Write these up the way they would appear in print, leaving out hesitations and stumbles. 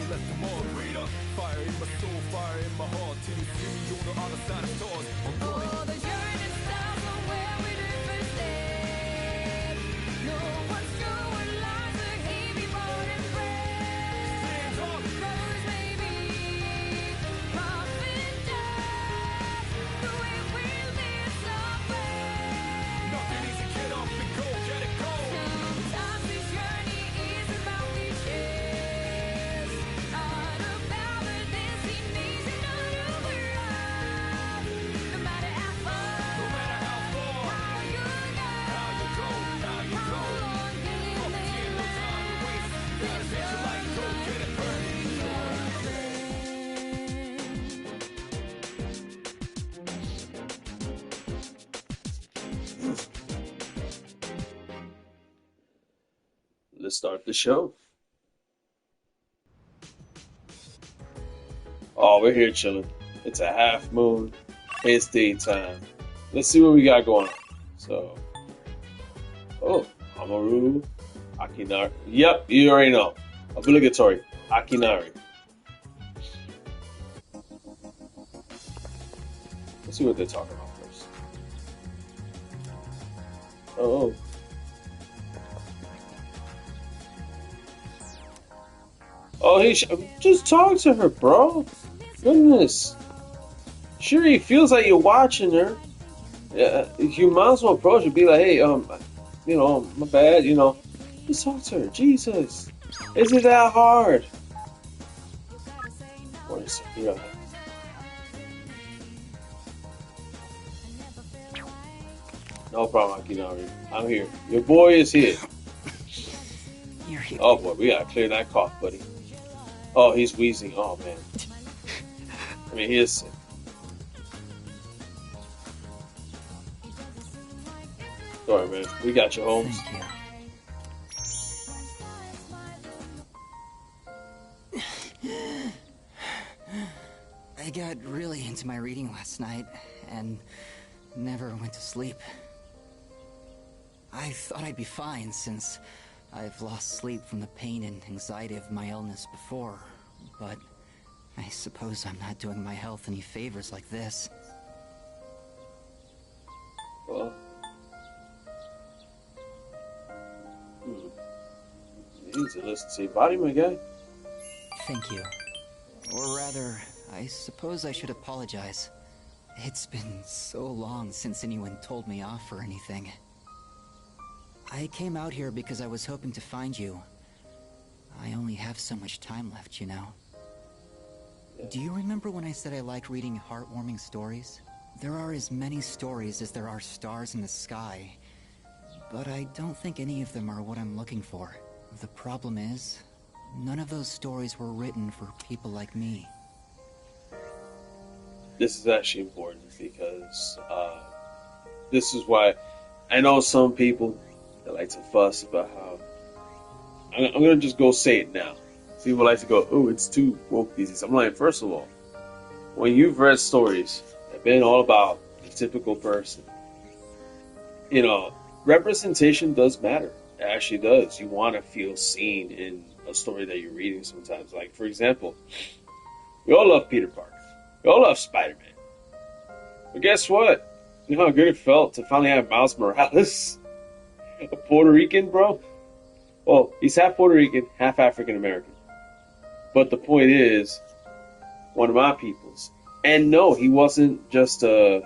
let them all read up. Fire in my soul, fire in my heart. Till you see me on the other side of stars. Oh, the shining stars are where we do first step. No one's sure what lies ahead before them friends. Rose maybe, coffin dust. The way we'll miss our friends. Nothing easy, get up and go, get it go. Sometimes this journey is about riches. Not about the destination of the world. No matter how far, No matter how far, how you go, how you go. how long can you Fuck it, no time to waste. Gotta set your light, go get it burning. Let's start the show. Oh, we're here chilling. It's a half moon. It's daytime. Let's see what we got going on. So, Koromaru, Akinari. Yep, you already know. Obligatory. Akinari. Let's see what they're talking about first. Oh. Oh, hey, just talk to her, bro. Goodness. Sure, he feels like you're watching her. Yeah, you might as well approach her and be like, hey, my bad, just talk to her. Jesus. Is it that hard? What is it? Yeah. No problem, Akinari. I'm here. Your boy is here. You're here. Oh boy, we gotta clear that cough, buddy. Oh, he's wheezing. Oh man. I mean, he is sick. Sorry, man. We got you, Holmes. Thank you. I got really into my reading last night and never went to sleep. I thought I'd be fine since I've lost sleep from the pain and anxiety of my illness before, but I suppose I'm not doing my health any favors like this. Well, easy. Listen to your body, my guy. Thank you. Or rather, I suppose I should apologize. It's been so long since anyone told me off for anything. I came out here because I was hoping to find you. I only have so much time left, you know. Do you remember when I said I like reading heartwarming stories? There are as many stories as there are stars in the sky, but I don't think any of them are what I'm looking for. The problem is, none of those stories were written for people like me. This is actually important because this is why I know some people that like to fuss about how I'm gonna just go say it now. People like to go, oh, it's too woke these days. I'm like, first of all, when you've read stories that have been all about the typical person, representation does matter. It actually does. You want to feel seen in a story that you're reading sometimes. Like, for example, we all love Peter Parker. We all love Spider-Man. But guess what? You know how good it felt to finally have Miles Morales? A Puerto Rican, bro? Well, he's half Puerto Rican, half African American. But the point is, one of my peoples. And no, he wasn't just a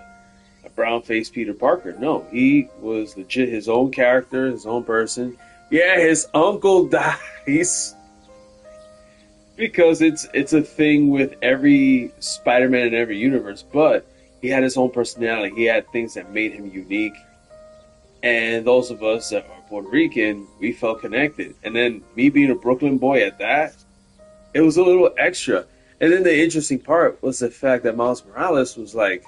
brown-faced Peter Parker. No, he was legit his own character, his own person. Yeah, his uncle dies. Because it's a thing with every Spider-Man in every universe. But he had his own personality. He had things that made him unique. And those of us that are Puerto Rican, we felt connected. And then me being a Brooklyn boy at that, it was a little extra. And then the interesting part was the fact that Miles Morales was like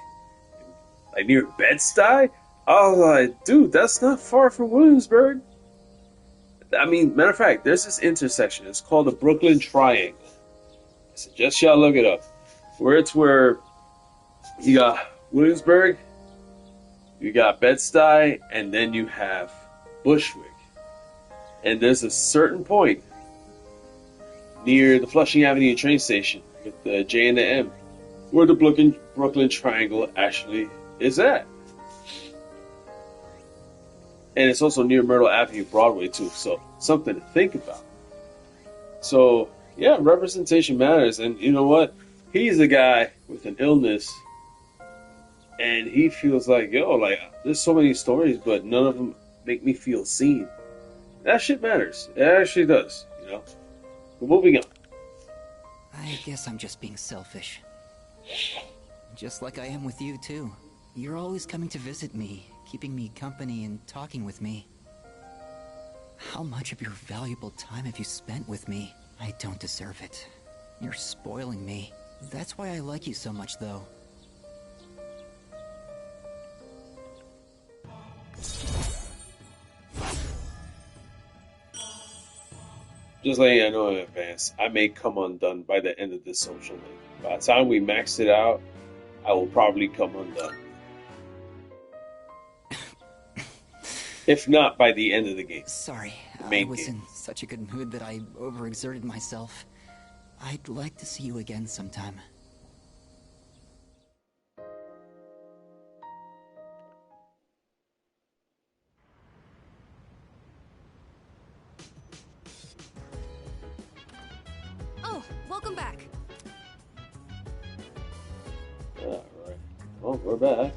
near Bed-Stuy. I was like, dude, that's not far from Williamsburg. I mean, matter of fact, there's this intersection. It's called the Brooklyn Triangle. I suggest y'all look it up. Where you got Williamsburg, you got Bed-Stuy, and then you have Bushwick. And there's a certain point near the Flushing Avenue train station with the J and the M, where the Brooklyn Triangle actually is at. And it's also near Myrtle Avenue, Broadway too, so something to think about. So yeah, representation matters, and you know what? He's a guy with an illness, and he feels like, yo, like, there's so many stories, but none of them make me feel seen. That shit matters. It actually does, you know? But moving on. I guess I'm just being selfish. Just like I am with you, too. You're always coming to visit me, keeping me company and talking with me. How much of your valuable time have you spent with me? I don't deserve it. You're spoiling me. That's why I like you so much, though. Just letting you know in advance, I may come undone by the end of this social link. By the time we max it out, I will probably come undone. If not by the end of the game. Sorry, Main I was game. in such a good mood that I overexerted myself. I'd like to see you again sometime. Oh, welcome back. Alright. Well, we're back.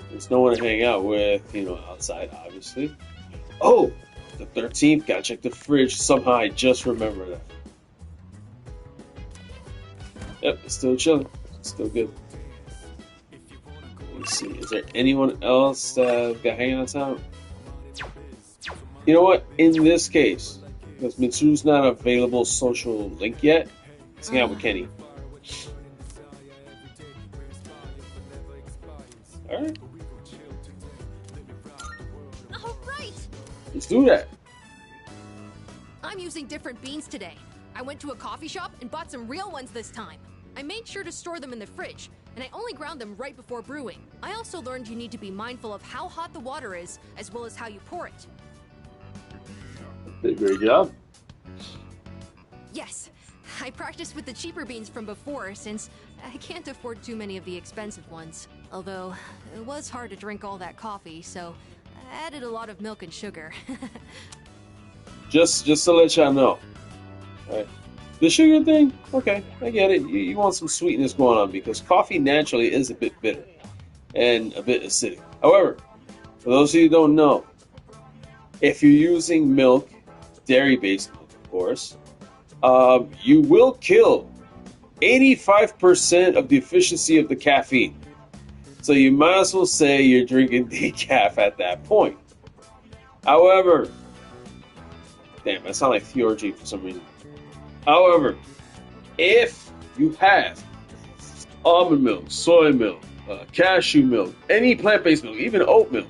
There's no one to hang out with, you know, outside, obviously. Oh! The 13th, gotta check the fridge. Somehow I just remember that. Yep, it's still chilling. It's still good. Let's see, is there anyone else that got hanging out town? You know what? In this case, because Mitsuru's not an available social link yet, let's hang out with Kenny. Alright. All right. Let's do that. I'm using different beans today. I went to a coffee shop and bought some real ones this time. I made sure to store them in the fridge, and I only ground them right before brewing. I also learned you need to be mindful of how hot the water is, as well as how you pour it. Did a great job. Yes, I practiced with the cheaper beans from before, since I can't afford too many of the expensive ones. Although, it was hard to drink all that coffee, so I added a lot of milk and sugar. Just to let y'all know. Alright. The sugar thing, okay, I get it. You want some sweetness going on because coffee naturally is a bit bitter and a bit acidic. However, for those of you who don't know, if you're using milk, dairy-based milk, of course, you will kill 85% of the efficiency of the caffeine. So you might as well say you're drinking decaf at that point. However, damn, I sound like Theurgy for some reason. However, if you have almond milk, soy milk, cashew milk, any plant-based milk, even oat milk,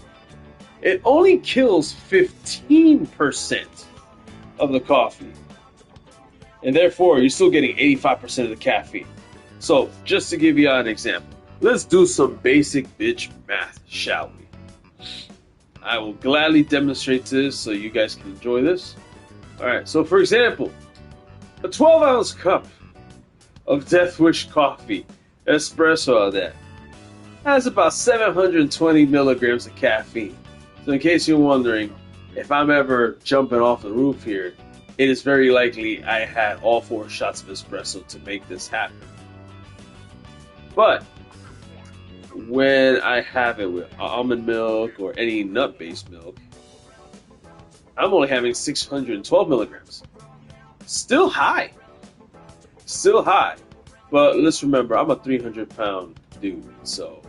it only kills 15% of the coffee. And therefore, you're still getting 85% of the caffeine. So, just to give you an example, let's do some basic bitch math, shall we? I will gladly demonstrate this so you guys can enjoy this. Alright, so for example, a 12-ounce cup of Death Wish coffee, espresso all that, has about 720 milligrams of caffeine. So in case you're wondering, if I'm ever jumping off the roof here, it is very likely I had all 4 shots of espresso to make this happen. But when I have it with almond milk or any nut-based milk, I'm only having 612 milligrams. Still high. Still high. But let's remember, I'm a 300-pound dude, so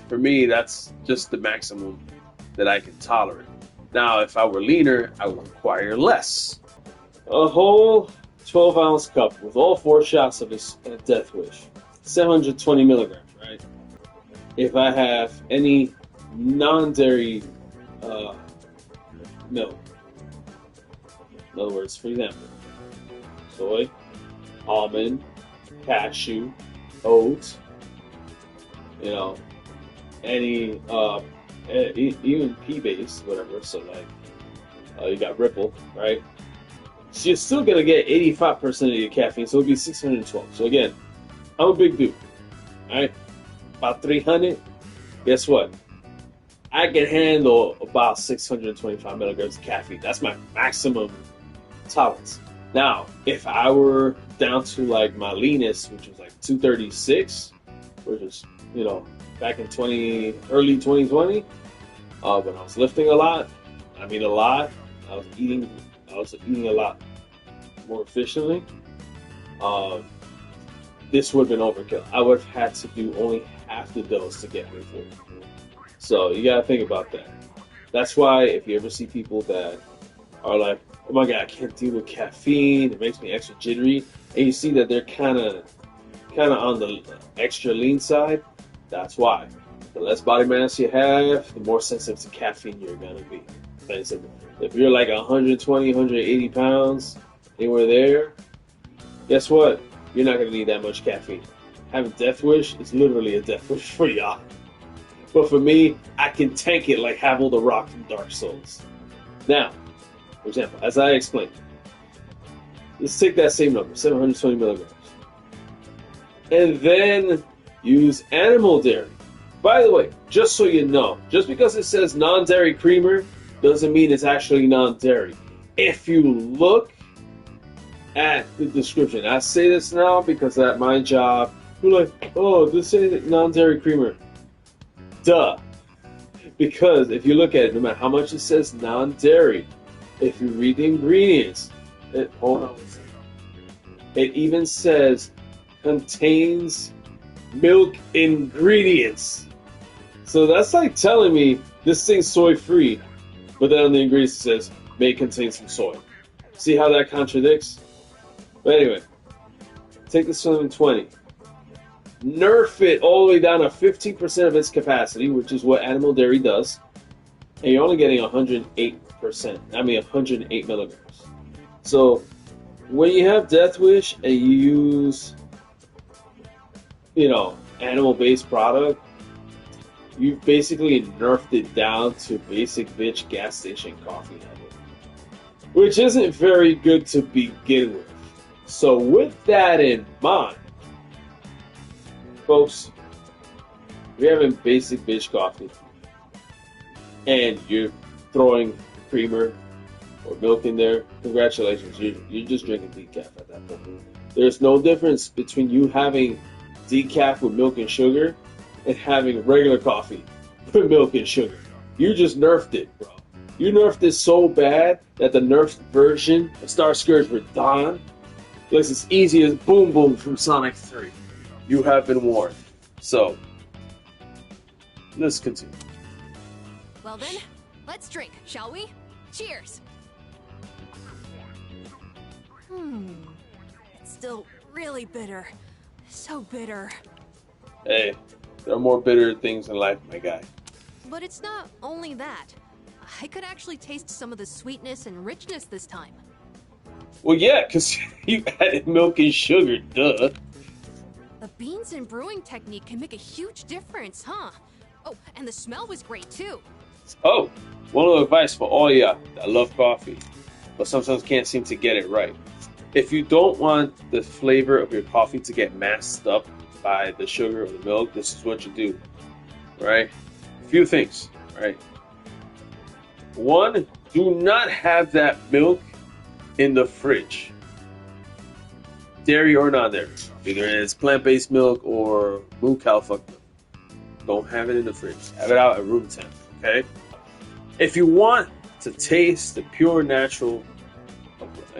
for me, that's just the maximum that I can tolerate. Now, if I were leaner, I would require less. A whole 12-ounce cup with all 4 shots of this Death Wish. 720 milligrams, right? If I have any non-dairy milk, in other words, for example, soy, almond, cashew, oat, you know, any, even pea-based, whatever, so like, you got Ripple, right? So you're still gonna get 85% of your caffeine, so it'll be 612. So again, I'm a big dude. Alright? About 300. Guess what? I can handle about 625 milligrams of caffeine. That's my maximum tolerance. Now, if I were down to like my leanest, which was like 236, which is, you know, back in early 2020, when I was lifting a lot, I mean a lot, I was eating a lot more efficiently. This would have been overkill. I would have had to do only half the dose to get me through. So you gotta think about that. That's why if you ever see people that are like, oh my god, I can't deal with caffeine, it makes me extra jittery, and you see that they're kind of on the extra lean side, that's why. The less body mass you have, the more sensitive to caffeine you're gonna be. If you're like 120, 180 pounds, anywhere there, guess what? You're not gonna need that much caffeine. Having death wish is literally a death wish for y'all. But for me, I can tank it like Havel the Rock from Dark Souls. Now, for example, as I explained, let's take that same number, 720 milligrams. And then use animal dairy. By the way, just so you know, just because it says non-dairy creamer doesn't mean it's actually non-dairy. If you look at the description, I say this now because at my job, you're like, oh, this is non-dairy creamer. Duh. Because if you look at it, no matter how much it says non-dairy, if you read the ingredients, hold on a second. It even says contains milk ingredients. So that's like telling me this thing's soy free, but then on the ingredients it says may contain some soy. See how that contradicts? But anyway, take the 720. Nerf it all the way down to 15% of its capacity, which is what animal dairy does, and you're only getting 108 milligrams. So when you have Death Wish and you use, animal-based product, you've basically nerfed it down to basic bitch gas station coffee level, which isn't very good to begin with. So with that in mind, folks, you're having basic bitch coffee and you're throwing creamer or milk in there, congratulations, you're just drinking decaf at that point. There's no difference between you having decaf with milk and sugar and having regular coffee with milk and sugar. You just nerfed it, bro. You nerfed it so bad that the nerfed version of Star Scourge Radon looks as easy as Boom Boom from Sonic 3. You have been warned. So, let's continue. Well then, let's drink, shall we? Cheers! It's still really bitter. So bitter. Hey, there are more bitter things in life, my guy. But it's not only that. I could actually taste some of the sweetness and richness this time. Well, yeah, because you added milk and sugar, duh. The beans and brewing technique can make a huge difference, huh? Oh, and the smell was great too. Oh, one little advice for all y'all that love coffee, but sometimes can't seem to get it right. If you don't want the flavor of your coffee to get masked up by the sugar or the milk, this is what you do, right? A few things, right? One, do not have that milk in the fridge. Dairy or non-dairy. Either it's plant-based milk or moo cow fuck milk. Don't have it in the fridge. Have it out at room temp, okay? If you want to taste the pure natural,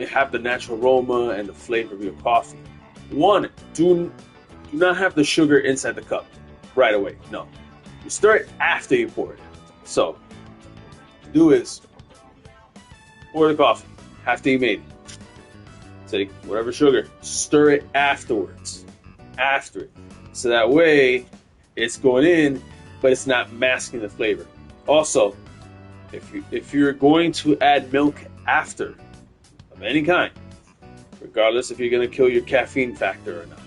have the natural aroma and the flavor of your coffee, one, do not have the sugar inside the cup right away. No. You stir it after you pour it. So, do is pour the coffee after you made it. Take whatever sugar, stir it afterwards. After it. So that way, it's going in, but it's not masking the flavor. Also, if you're going to add milk after, of any kind, regardless if you're going to kill your caffeine factor or not,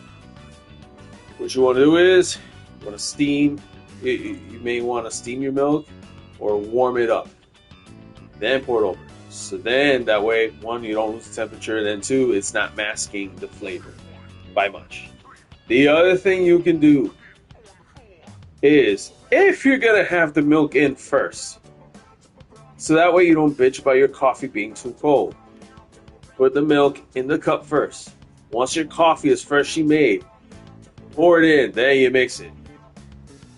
what you want to do is, you want to steam, you may want to steam your milk or warm it up. Then pour it over. So then that way, one, you don't lose the temperature, then two, it's not masking the flavor by much. The other thing you can do is, if you're gonna have the milk in first, so that way you don't bitch about your coffee being too cold, put the milk in the cup first. Once your coffee is freshly made, pour it in, then you mix it.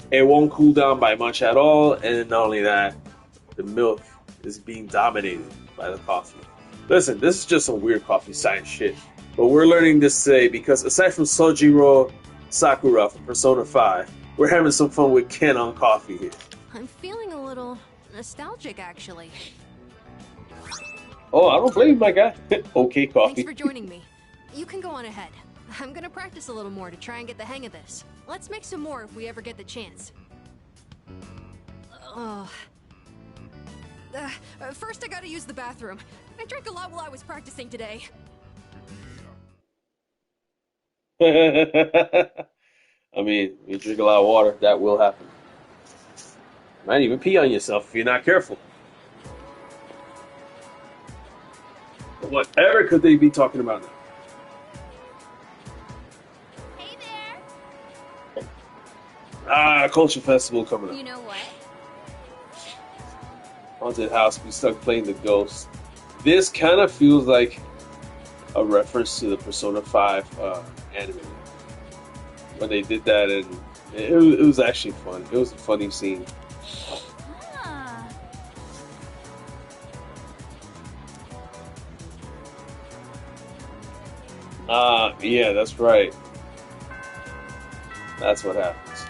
It won't cool down by much at all, and not only that, the milk is being dominated by the coffee. Listen, this is just some weird coffee science shit, but we're learning this today because aside from Sojiro Sakura from Persona 5, we're having some fun with Ken on coffee here. I'm feeling a little nostalgic, actually. Oh, I don't blame you, my guy. Okay, coffee. Thanks for joining me. You can go on ahead. I'm gonna practice a little more to try and get the hang of this. Let's make some more if we ever get the chance. First I gotta use the bathroom. I drank a lot while I was practicing today. I mean, you drink a lot of water, that will happen. You might even pee on yourself if you're not careful. Whatever could they be talking about now? Hey there! Culture Festival coming up. You know what? Haunted house, we stuck playing the ghost. This kind of feels like a reference to the Persona 5 anime. When they did that, and it was actually fun. It was a funny scene. Yeah, that's right. That's what happens.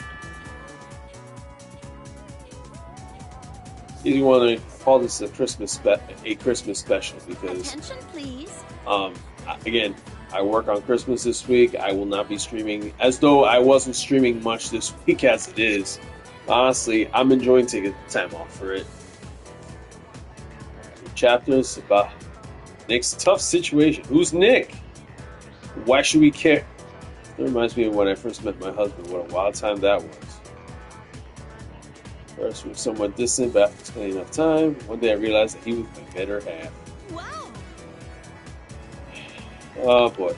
You want to call this a Christmas special because Attention, please. Again, I work on Christmas this week. I will not be streaming, as though I wasn't streaming much this week as it is. Honestly, I'm enjoying taking time off for it. Chapters about Nick's tough situation. Who's Nick? Why should we care? It reminds me of when I first met my husband. What a wild time that was. First, we were somewhat distant, but after spending enough time, one day I realized that he was my better half. Wow. Oh boy.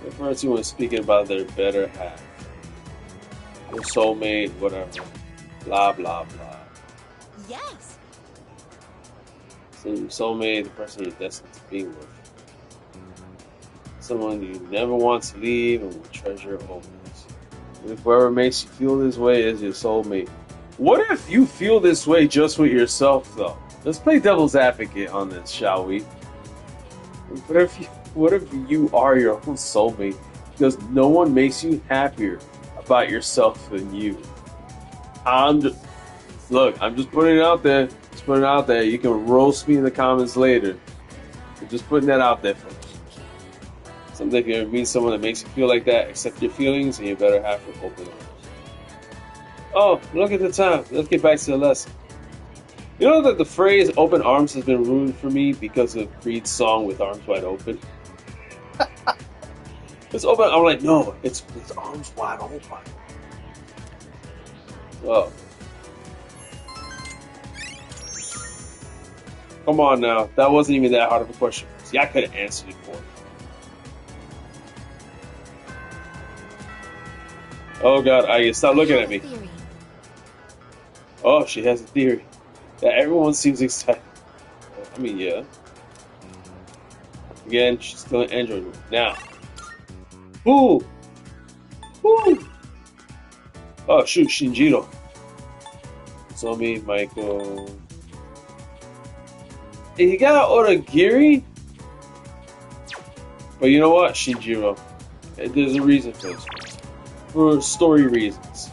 The first one speaking about their better half. Their soulmate, whatever. Blah, blah, blah. Yes. So your soulmate, the person you're destined to be with. Someone you never want to leave and will treasure always. If whoever makes you feel this way is your soulmate. What if you feel this way just with yourself, though? Let's play devil's advocate on this, shall we? What if you are your own soulmate because no one makes you happier about yourself than you? I'm just putting it out there. Just putting it out there. You can roast me in the comments later. I'm just putting that out there for you. Something if you ever meet someone that makes you feel like that, accept your feelings, and you better have to open arms. Oh, look at the time. Let's get back to the lesson. You know that the phrase "open arms" has been ruined for me because of Creed's song "With Arms Wide Open." It's open. I'm like, no, it's with arms wide open. Oh, come on now. That wasn't even that hard of a question. See, I could have answered it for you. Oh God, Aigis, stop looking at me. Oh, she has a theory. That everyone seems excited. I mean, yeah. Again, she's still in Android mode. Now. Ooh! Ooh! Oh, shoot, Shinjiro. Zomi, Michael. Hey, you got Oragiri? But you know what, Shinjiro? There's a reason for this. For story reasons.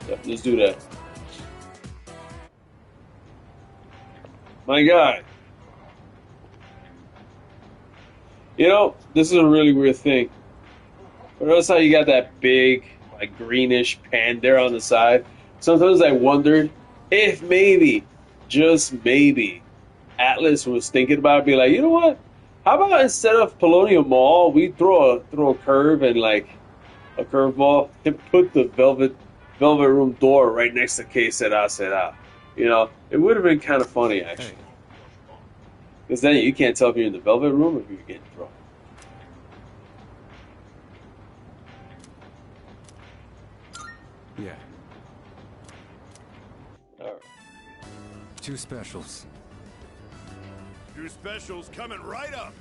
Yep, let's do that. My God. You know, this is a really weird thing. But notice how you got that big, like, greenish pan there on the side? Sometimes I wondered if maybe, just maybe, Atlus was thinking about it, be like, you know what? How about instead of Polonium Mall, we throw a curve and like a curveball and put the velvet room door right next to Que Sera Sera. You know, it would have been kind of funny actually, Hey, because then you can't tell if you're in the velvet room or if you're getting thrown. yeah. All right. 2 specials. 2 specials coming right up.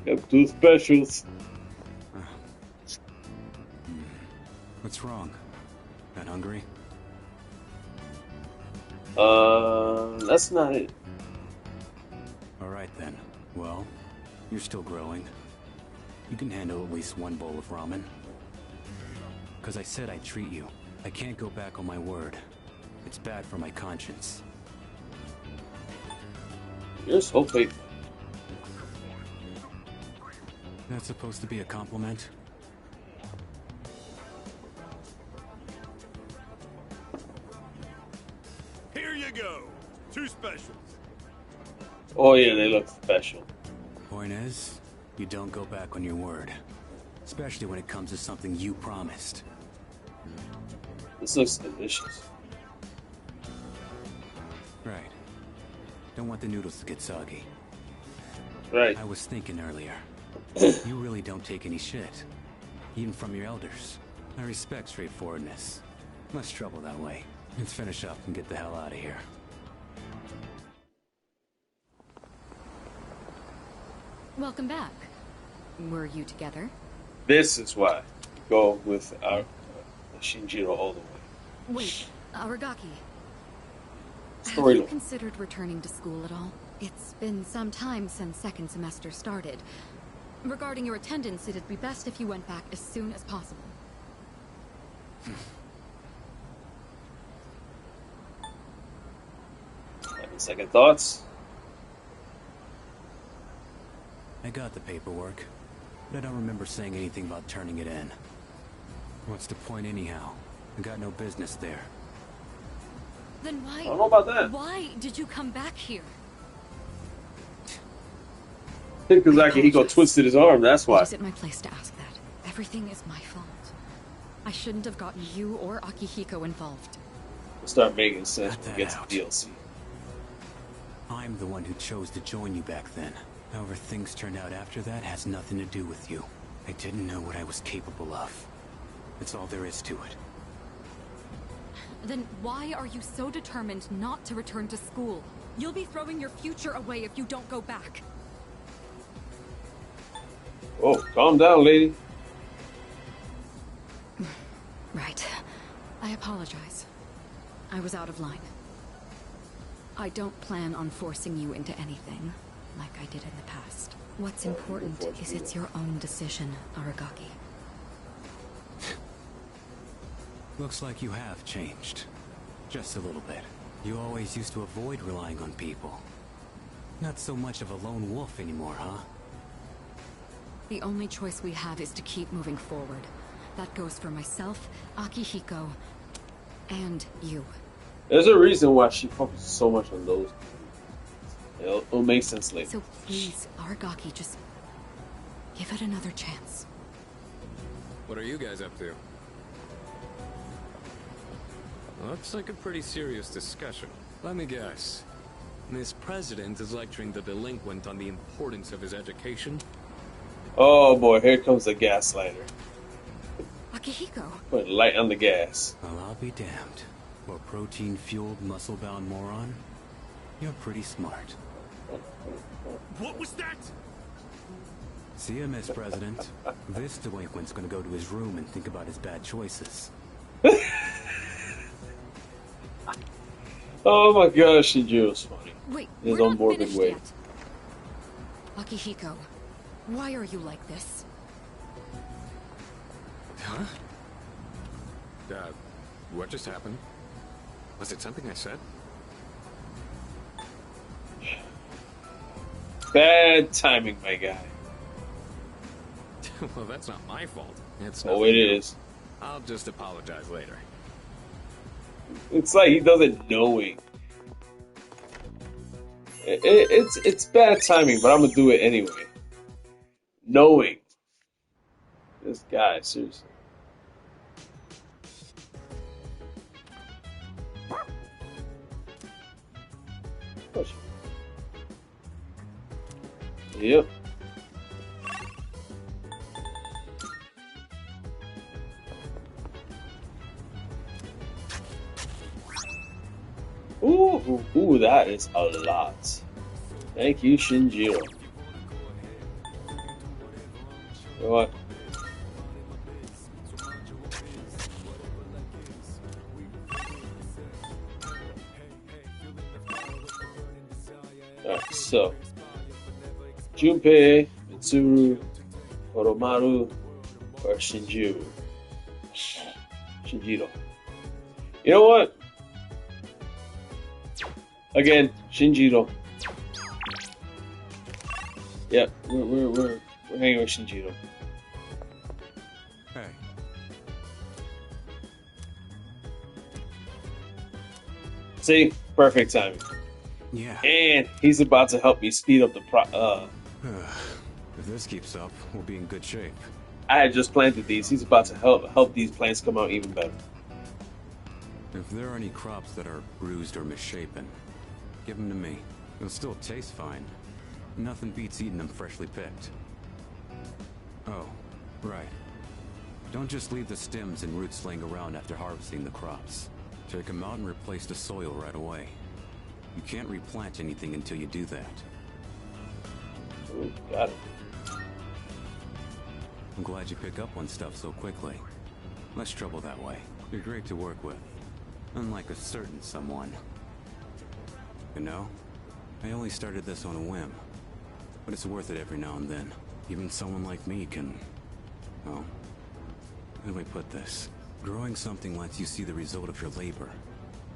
Got 2 specials. What's wrong? Not hungry? That's not it. Alright then. Well, you're still growing. You can handle at least 1 bowl of ramen. Because I said I'd treat you. I can't go back on my word. It's bad for my conscience. You're so faithful. That's supposed to be a compliment? Here you go. 2 specials. Oh yeah, they look special. Point is, you don't go back on your word. Especially when it comes to something you promised. This looks delicious. Right. Don't want the noodles to get soggy. Right. I was thinking earlier. You really don't take any shit. Even from your elders. I respect straightforwardness. Less trouble that way. Let's finish up and get the hell out of here. Welcome back. Were you together? This is why we go with our Shinjiro all the way. Wait, Aragaki. Have Story you line. considered returning to school at all? It's been some time since second semester started. Regarding your attendance, it'd be best if you went back as soon as possible. Having second thoughts? I got the paperwork, but I don't remember saying anything about turning it in. What's the point anyhow? I got no business there. Then why? I don't know about that. Why did you come back here? Because Akihiko twisted his arm, that's It why. isn't my place to ask that. Everything is my fault. I shouldn't have gotten you or Akihiko involved. It'll start making sense Cut when we that get to out. DLC. I'm the one who chose to join you back then. However things turned out after that has nothing to do with you. I didn't know what I was capable of. That's all there is to it. Then why are you so determined not to return to school? You'll be throwing your future away if you don't go back. Oh, calm down, lady. Right. I apologize. I was out of line. I don't plan on forcing you into anything, like I did in the past. What's important is it's your own decision, Aragaki. Looks like you have changed. Just a little bit. You always used to avoid relying on people. Not so much of a lone wolf anymore, huh? The only choice we have is to keep moving forward. That goes for myself, Akihiko, and you. There's a reason why she focuses so much on those. It'll make sense later. So please, Aragaki, just give it another chance. What are you guys up to? Looks like a pretty serious discussion. Let me guess. Miss President is lecturing the delinquent on the importance of his education? Oh boy, here comes the gaslighter. Akihiko! Put light on the gas. Well, I'll be damned. For a protein-fueled, muscle-bound moron, you're pretty smart. What was that? See ya, Miss President. This delinquent's gonna go to his room and think about his bad choices. Oh my gosh, Shinjiro's funny. Wait, His we're own not morbid finished way. yet. Akihiko, why are you like this? Huh? What just happened? Was it something I said? Bad timing, my guy. Well, that's not my fault. It's Oh, nothing. it is. I'll just apologize later. It's like he does it knowing. It's bad timing, but I'm gonna do it anyway. Knowing. This guy, seriously. Yep. Ooh, that is a lot. Thank you, Shinjiro. You know what? Alright, so Junpei, Mitsuru, Koromaru, or Shinjiro. Shinjiro. You know what? Again, Shinjiro. Yep, we're hanging with Shinjiro. Hey, See, perfect timing. yeah. And he's about to help me speed up the If this keeps up, we'll be in good shape. I had just planted these. He's about to help these plants come out even better. If there are any crops that are bruised or misshapen, give them to me. They'll still taste fine. Nothing beats eating them freshly picked. Oh, right. Don't just leave the stems and roots laying around after harvesting the crops. Take them out and replace the soil right away. You can't replant anything until you do that. Ooh, got it. I'm glad you pick up on stuff so quickly. Less trouble that way. You're great to work with. Unlike a certain someone. You know, I only started this on a whim. But it's worth it every now and then. Even someone like me can... well... how do I put this? Growing something lets you see the result of your labor.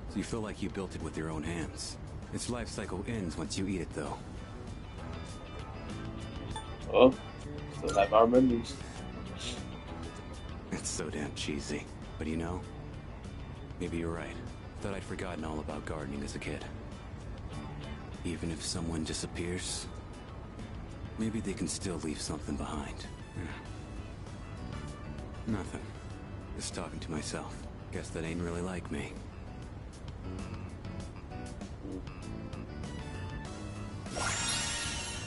So you feel like you built it with your own hands. Its life cycle ends once you eat it, though. Oh, still have our memories. It's so damn cheesy. But you know, maybe you're right. Thought I'd forgotten all about gardening as a kid. Even if someone disappears, maybe they can still leave something behind. Nothing. Just talking to myself. Guess that ain't really like me.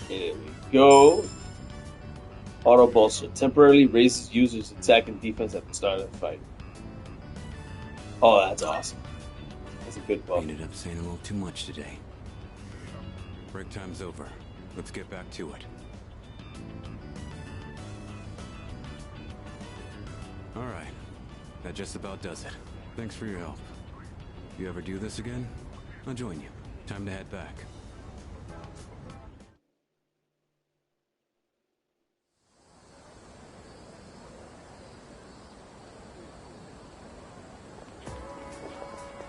Here we go. Auto bolster temporarily raises users' attack and defense at the start of the fight. Oh, that's awesome. That's a good buff. Ended up saying a little too much today. Break time's over. Let's get back to it. Alright. That just about does it. Thanks for your help. If you ever do this again, I'll join you. Time to head back.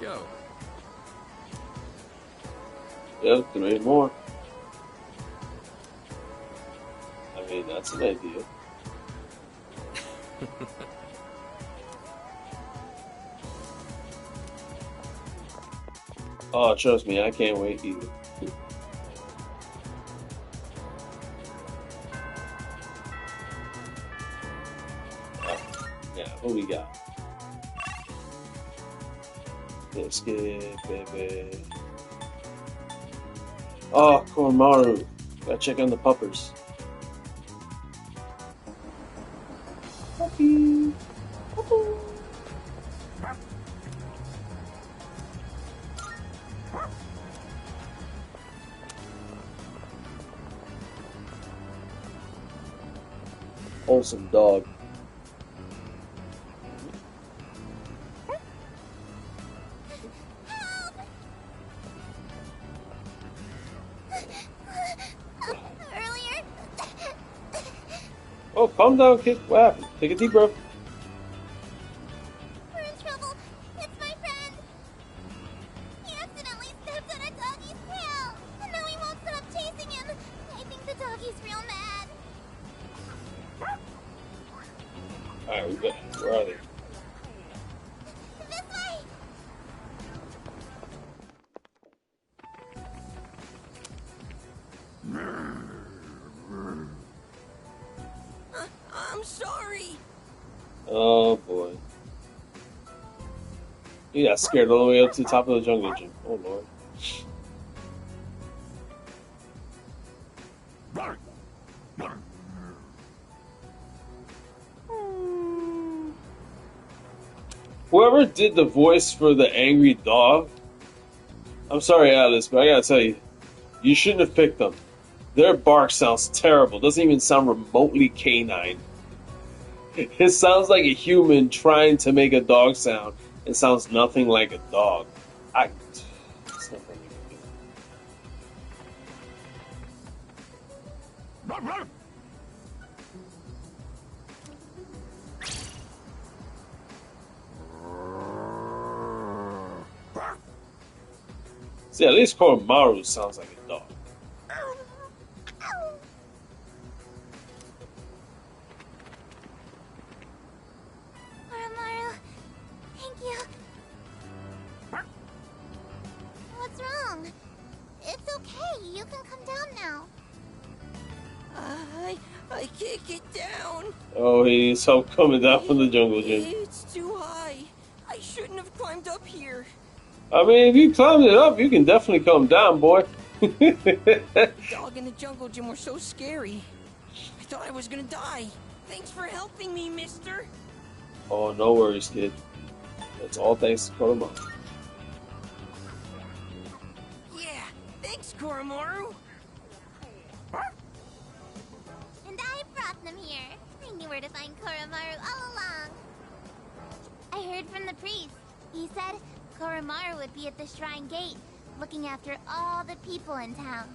Yo, Yep, 3 more. I mean, that's an idea. Oh, trust me, I can't wait either. Yeah, what we got? Let's get it, baby. Oh, Koromaru. Gotta check on the puppers. Puppy. Puppy. Wholesome dog. Earlier, Oh, calm down, kid. What happened? Take a deep breath. we're in trouble. It's my friend. He accidentally stepped on a doggy's tail, and now he won't stop chasing him. I think the doggy's real mad. Alright, we got. Where are they? This way. I'm sorry. Oh boy. He got scared all the way up to the top of the jungle gym. Oh lord. Whoever did the voice for the angry dog, I'm sorry, Alice, but I gotta tell you, you shouldn't have picked them. Their bark sounds terrible. Doesn't even sound remotely canine. It sounds like a human trying to make a dog sound. It sounds nothing like a dog. It's not funny. See, at least Koromaru sounds like a dog. Koromaru, thank you. What's wrong? It's okay. You can come down now. I can't get down. Oh, he needs help coming down from the jungle gym. It's too high. I shouldn't have climbed up here. I mean, if you climbed it up, you can definitely come down, boy. The dog and the jungle gym were so scary. I thought I was gonna die. Thanks for helping me, mister. Oh, no worries, kid. That's all thanks to Koromaru. Yeah, thanks, Koromaru. And I brought them here. I knew where to find Koromaru all along. I heard from the priest. He said Koromaru would be at the shrine gate, looking after all the people in town.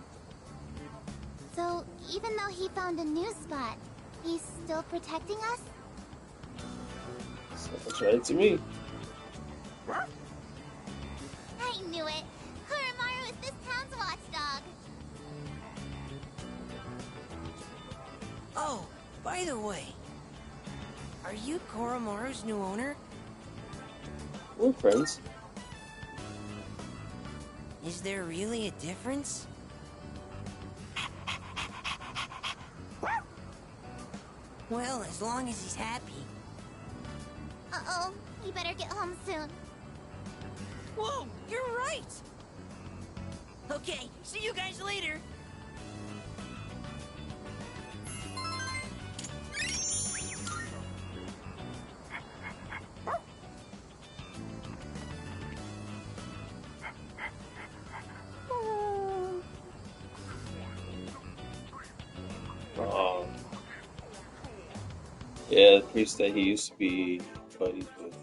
So, even though he found a new spot, he's still protecting us? Sounds right to me. I knew it. Koromaru is this town's watchdog. Oh, by the way, are you Koromaru's new owner? We're friends. Is there really a difference? Well, as long as he's happy. Uh-oh, we better get home soon. Whoa, you're right! Okay, see you guys later. Yeah, the priest that he used to be buddies with.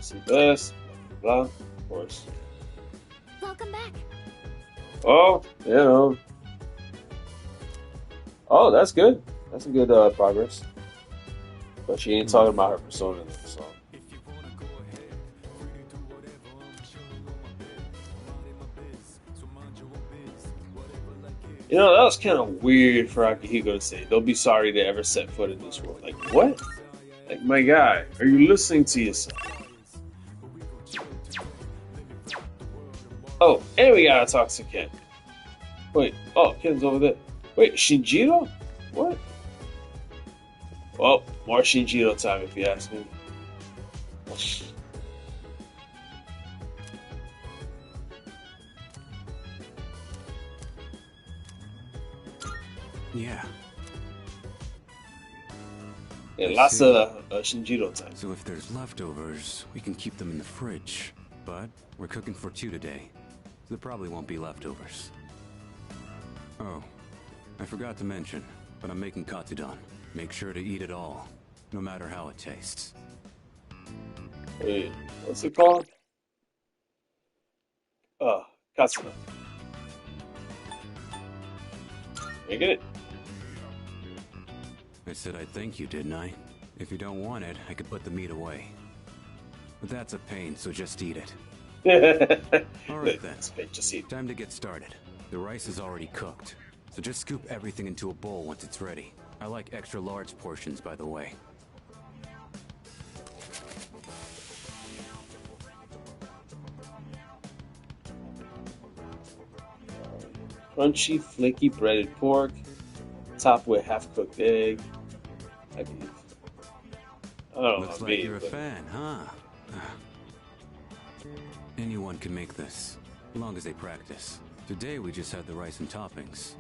See this, blah, of course. Welcome back. Oh, you know. Oh, that's good. That's a good progress. But she ain't talking about her persona in the song. You know, that was kind of weird for Akihiko to say. Don't be sorry to ever set foot in this world. Like, what? Like, my guy, are you listening to yourself? Oh, and we gotta talk to Ken. Wait, oh, Ken's over there. Wait, Shinjiro? What? Well, more Shinjiro time if you ask me. Yeah. Yeah, lots of Shinjiro time. So if there's leftovers, we can keep them in the fridge. But we're cooking for 2 today. So there probably won't be leftovers. Oh, I forgot to mention, but I'm making katsudon. Make sure to eat it all, no matter how it tastes. Wait, what's it called? Katsudon. Making it. I said I'd thank you, didn't I? If you don't want it, I could put the meat away. But that's a pain, so just eat it. Alright then, Just eat. time to get started. The rice is already cooked, so just scoop everything into a bowl once it's ready. I like extra large portions, by the way. Crunchy, flaky breaded pork, topped with half-cooked egg. I mean, I don't know Looks about like me, you're a but fan, huh? Anyone can make this, as long as they practice. Today we just had the rice and toppings.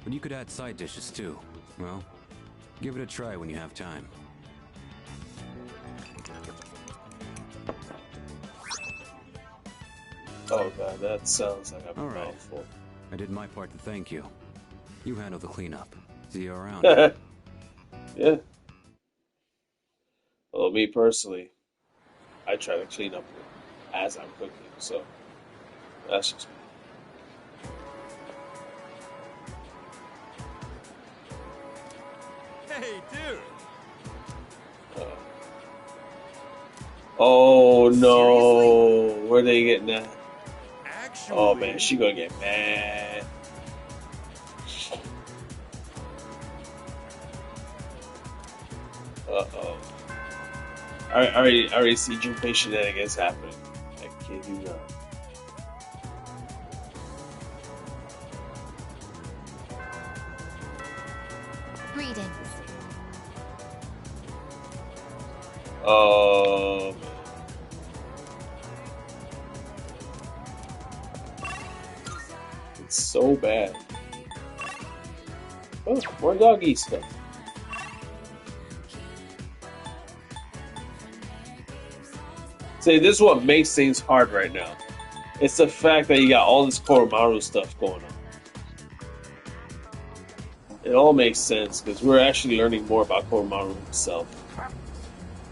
But you could add side dishes too. Well, give it a try when you have time. Oh god, that sounds like a All right. mouthful. I did my part to thank you. You handle the cleanup. See you around. Yeah. Well, me personally, I try to clean up as I'm cooking, so that's just me. Hey, dude. Oh no, where they getting that? Actually. Oh man, she gonna get mad. Uh-oh. I already see Junpei shenanigans happening. I can't do that. Greetings. Oh man. It's so bad. Oh, more doggy stuff. Say, this is what makes things hard right now. It's the fact that you got all this Koromaru stuff going on. It all makes sense because we're actually learning more about Koromaru himself.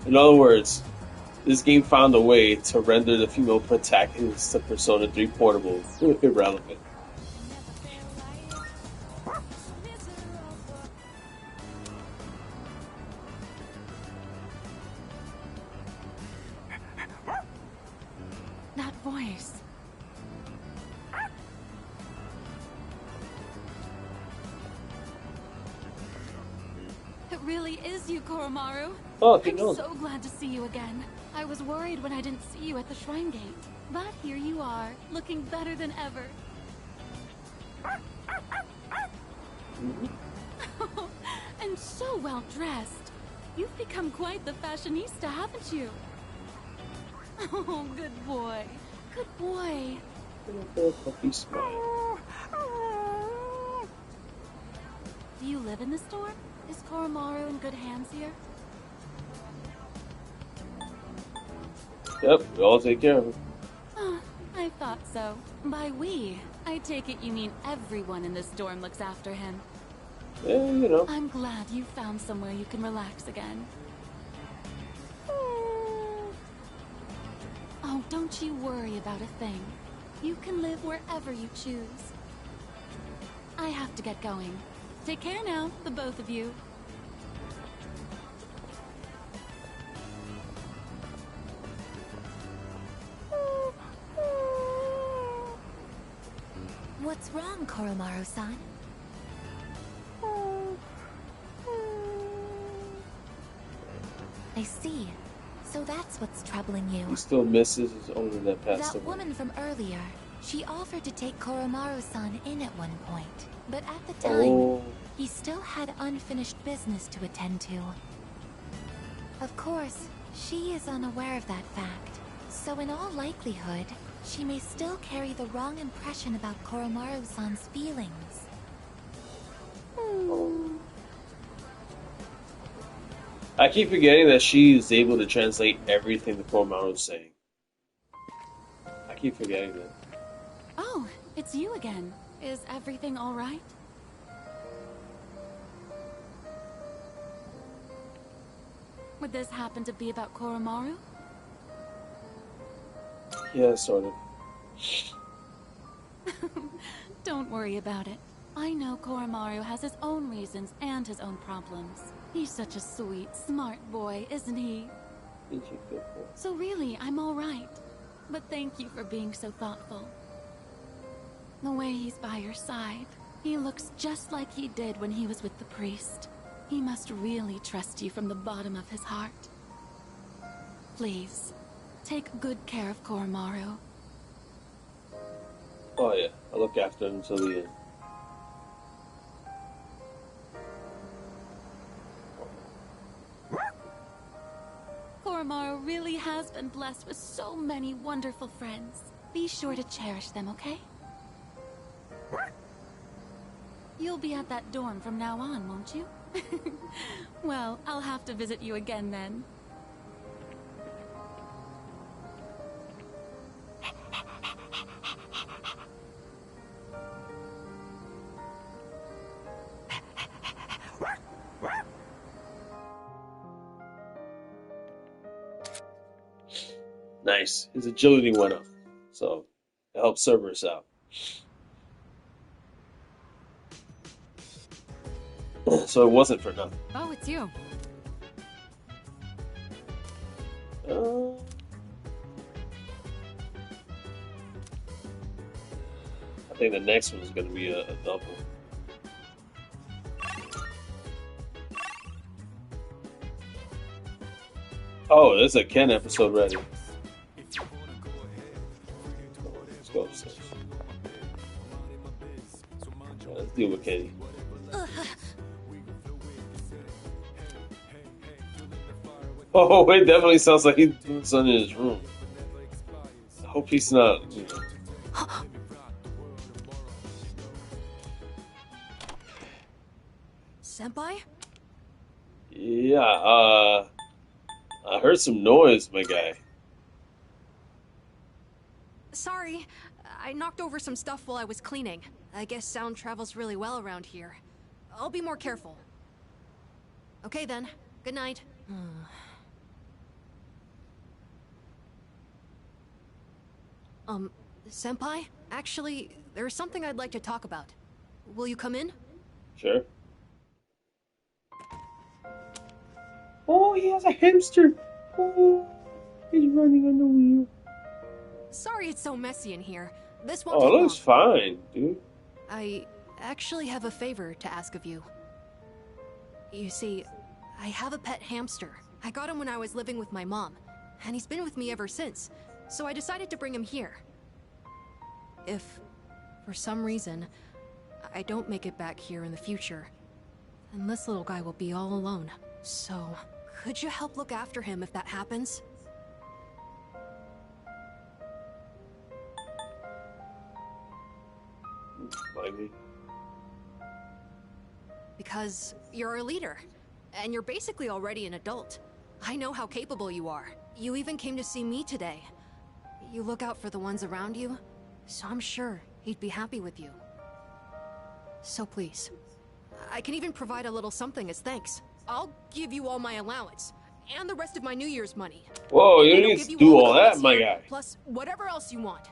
In other words, this game found a way to render the female protagonist of Persona 3 Portable irrelevant. That voice. It really is you, Koromaru. Oh, he I'm knows. so glad to see you again. I was worried when I didn't see you at the shrine gate. But here you are, looking better than ever. And so well dressed. You've become quite the fashionista, haven't you? Oh, good boy. Good boy. Puppy smile. Do you live in the store? Is Koromaru in good hands here? Yep, we all take care of him. Oh, I thought so. By we, I take it you mean everyone in this dorm looks after him. Yeah, you know. I'm glad you found somewhere you can relax again. Oh, don't you worry about a thing. You can live wherever you choose. I have to get going. Take care now, the both of you. What's wrong, Koromaru-san? I see. So that's what's troubling you. He still misses his owner that passed That away. woman from earlier, she offered to take Koromaru-san in at one point. But at the time, Oh, he still had unfinished business to attend to. Of course, she is unaware of that fact. So in all likelihood, she may still carry the wrong impression about Koromaru-san's feelings. I keep forgetting that she is able to translate everything the Koromaru is saying. I keep forgetting that. Oh, it's you again. Is everything all right? Would this happen to be about Koromaru? Yeah, sort of. Don't worry about it. I know Koromaru has his own reasons and his own problems. He's such a sweet, smart boy, isn't he? So really, I'm all right. But thank you for being so thoughtful. The way he's by your side, he looks just like he did when he was with the priest. He must really trust you from the bottom of his heart. Please, take good care of Koromaru. Oh yeah, I'll look after him until the end. Koromaru really has been blessed with so many wonderful friends. Be sure to cherish them, okay? You'll be at that dorm from now on, won't you? Well, I'll have to visit you again then. Nice. His agility went up, so it helped Cerberus out. So it wasn't for nothing. Oh, it's you. I think the next one is going to be a double. Oh, there's a Ken episode ready. Let's go upstairs. Let's deal with Kenny. Oh, it definitely sounds like he's doing something in his room. I hope he's not, you know. Senpai? Yeah, I heard some noise, my guy. Sorry, I knocked over some stuff while I was cleaning. I guess sound travels really well around here. I'll be more careful. Okay then, good night. Senpai? Actually, there's something I'd like to talk about. Will you come in? Sure. Oh, he has a hamster. Oh, he's running on the wheel. Sorry it's so messy in here. This won't Oh, take it looks long. fine, dude. I actually have a favor to ask of you. You see, I have a pet hamster. I got him when I was living with my mom, and he's been with me ever since, so I decided to bring him here. If, for some reason, I don't make it back here in the future, then this little guy will be all alone. So, could you help look after him if that happens? Mind me. Because you're a leader, and you're basically already an adult. I know how capable you are. You even came to see me today. You look out for the ones around you, so I'm sure he'd be happy with you. So please, I can even provide a little something as thanks. I'll give you all my allowance, and the rest of my New Year's money. Whoa, you And don't I'll need give to you do the all that, bonus my here, guy. Plus, whatever else you want.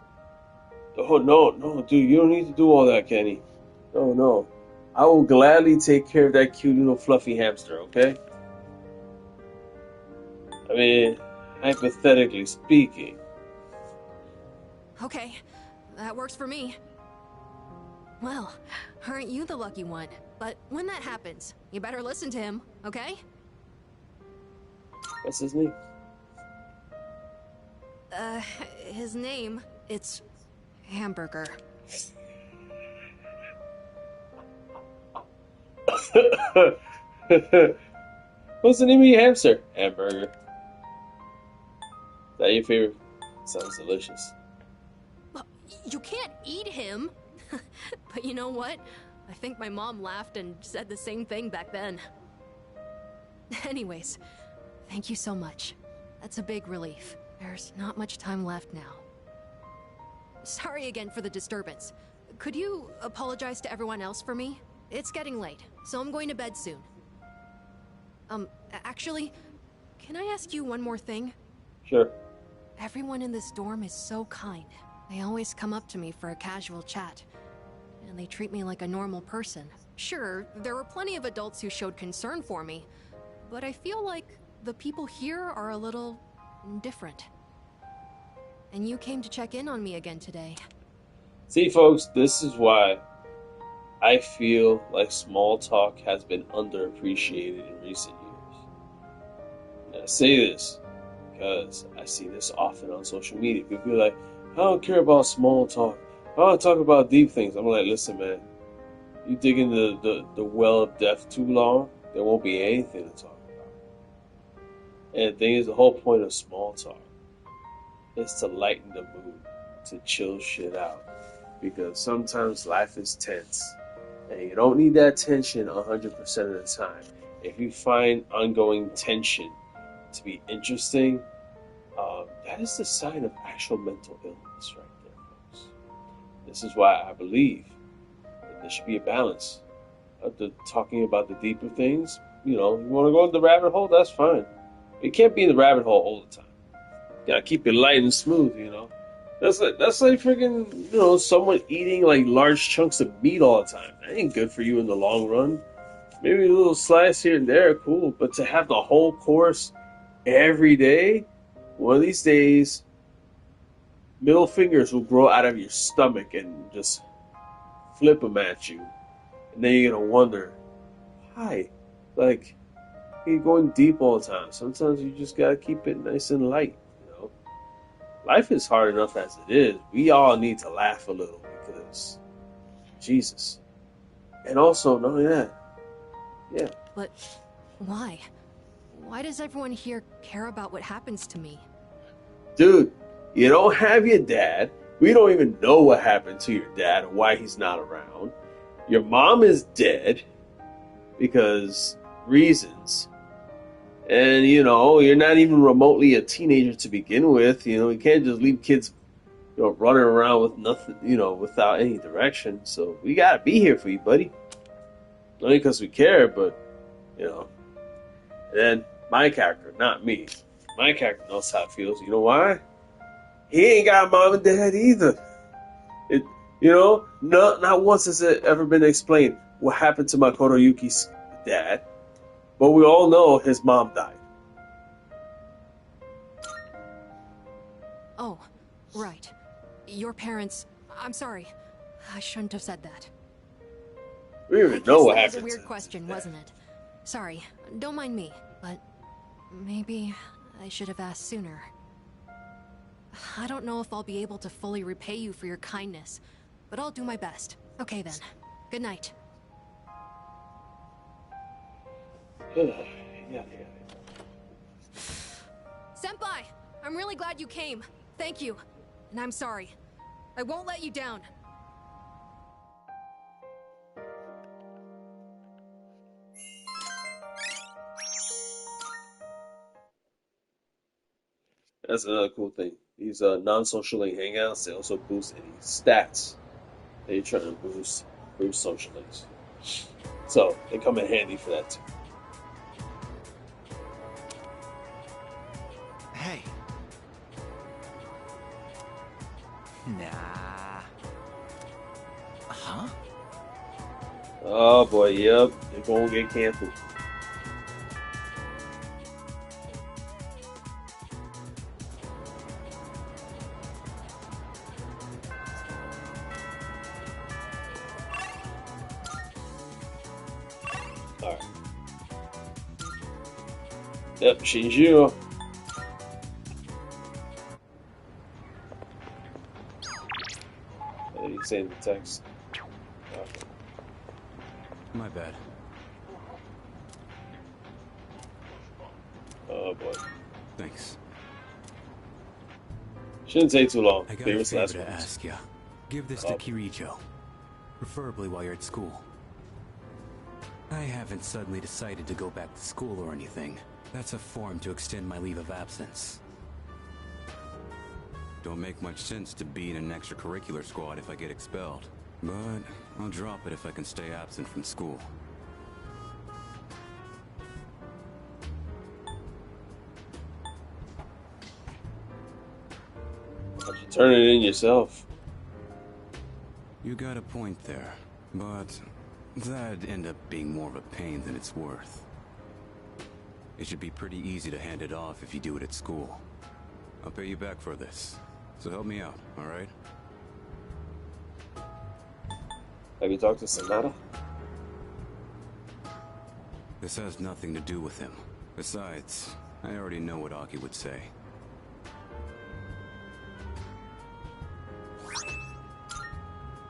Oh, no, dude, you don't need to do all that, Kenny. No. I will gladly take care of that cute little fluffy hamster, okay? I mean, hypothetically speaking. Okay, that works for me. Well, aren't you the lucky one? But when that happens, you better listen to him, okay? What's his name? His name, it's Hamburger. What's the name of your hamster? Hamburger. Is that your favorite? Sounds delicious. Well, you can't eat him! But you know what? I think my mom laughed and said the same thing back then. Anyways, thank you so much. That's a big relief. There's not much time left now. Sorry again for the disturbance. Could you apologize to everyone else for me? It's getting late, so I'm going to bed soon. Actually, can I ask you one more thing? Sure. Everyone in this dorm is so kind. They always come up to me for a casual chat, and they treat me like a normal person. Sure, there were plenty of adults who showed concern for me, but I feel like the people here are a little different. And you came to check in on me again today. See, folks, this is why I feel like small talk has been underappreciated in recent years. And I say this because I see this often on social media. People are like, I don't care about small talk. I don't talk about deep things. I'm like, listen, man, you dig into the well of death too long, there won't be anything to talk about. And the thing is, the whole point of small talk is to lighten the mood, to chill shit out. Because sometimes life is tense, and you don't need that tension 100% of the time. If you find ongoing tension to be interesting, that is the sign of actual mental illness right there, folks. This is why I believe that there should be a balance of talking about the deeper things. You know, you want to go in the rabbit hole, that's fine. You can't be in the rabbit hole all the time. You gotta keep it light and smooth, you know. That's like freaking, you know, someone eating like large chunks of meat all the time. That ain't good for you in the long run. Maybe a little slice here and there, cool. But to have the whole course every day, one of these days, middle fingers will grow out of your stomach and just flip them at you. And then you're gonna wonder, why? Like, you're going deep all the time. Sometimes you just gotta keep it nice and light. Life is hard enough as it is. We all need to laugh a little because, Jesus. And also, not only that, yeah. But why? Why does everyone here care about what happens to me? Dude, you don't have your dad. We don't even know what happened to your dad or why he's not around. Your mom is dead because reasons. And, you know, you're not even remotely a teenager to begin with. You know, you can't just leave kids, you know, running around with nothing, you know, without any direction. So we gotta be here for you, buddy. Not only because we care, but, you know. And then my character, not me. My character knows how it feels. You know why? He ain't got mom and dad either. You know, not once has it ever been explained what happened to my Koroyuki's dad. But we all know his mom died. Oh, right. Your parents... I'm sorry. I shouldn't have said that. We don't even know what happened. That was a weird question, wasn't it? Sorry. Don't mind me. But maybe I should have asked sooner. I don't know if I'll be able to fully repay you for your kindness, but I'll do my best. Okay then. Good night. Yeah. Senpai! I'm really glad you came. Thank you. And I'm sorry. I won't let you down. That's another cool thing. These non-social link hangouts, they also boost any stats that you're trying to boost social links. So they come in handy for that too. Hey. Nah. Huh? Oh boy, yep. They're gonna get canceled. Alright. Yep, Shinjiro. He's saying the text. Okay. My bad. Oh boy. Thanks. Shouldn't take too long. I got a Famous favor last to words. ask ya. Give this to Kirijo. Preferably while you're at school. I haven't suddenly decided to go back to school or anything. That's a form to extend my leave of absence. Don't make much sense to be in an extracurricular squad if I get expelled. But I'll drop it if I can stay absent from school. Why don't you turn it in yourself? You got a point there, but that'd end up being more of a pain than it's worth. It should be pretty easy to hand it off if you do it at school. I'll pay you back for this, so help me out, alright? Have you talked to Sonata? This has nothing to do with him. Besides, I already know what Aki would say.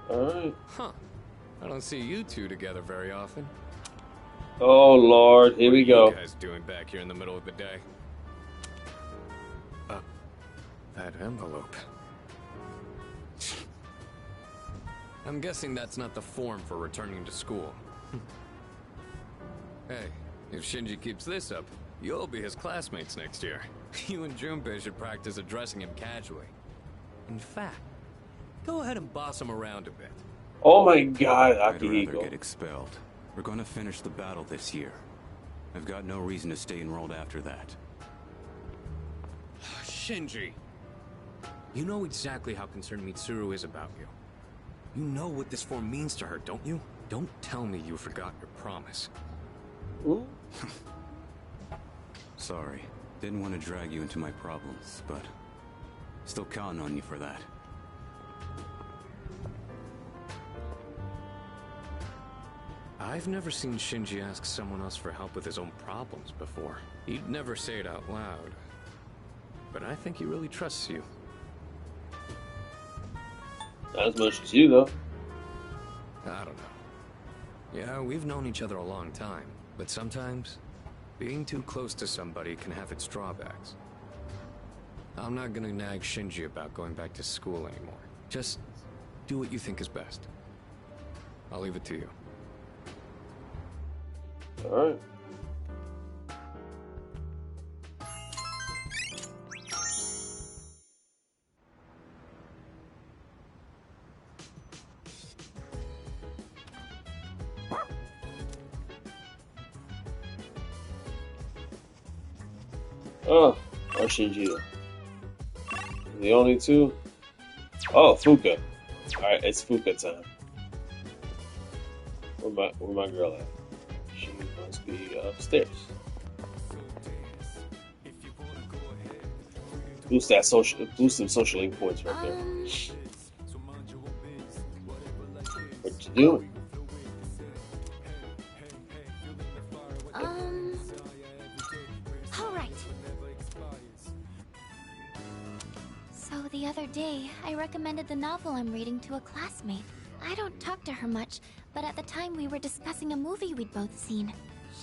Alright. Huh. I don't see you two together very often. Oh lord, here we What are go. you guys doing back here in the middle of the day? That envelope. I'm guessing that's not the form for returning to school. Hey, if Shinji keeps this up, you'll be his classmates next year. You and Junpei should practice addressing him casually. In fact, go ahead and boss him around a bit. Oh my god, I'd rather Akihiko. get expelled. We're going to finish the battle this year. I've got no reason to stay enrolled after that. Shinji! You know exactly how concerned Mitsuru is about you. You know what this form means to her, don't you? Don't tell me you forgot your promise. Ooh. Sorry. Didn't want to drag you into my problems, but still counting on you for that. I've never seen Shinji ask someone else for help with his own problems before. He'd never say it out loud. But I think he really trusts you. Not as much as you, though. I don't know. Yeah, we've known each other a long time, but sometimes being too close to somebody can have its drawbacks. I'm not gonna nag Shinji about going back to school anymore. Just do what you think is best. I'll leave it to you. Alright. Oh, or Shinjiro. The only two? Oh, Fuuka. Alright, it's Fuuka time. Where my girl at? She must be upstairs. Boost some social link points right there. What you doing? Alright. So the other day, I recommended the novel I'm reading to a classmate. I don't talk to her much, but at the time we were discussing a movie we'd both seen.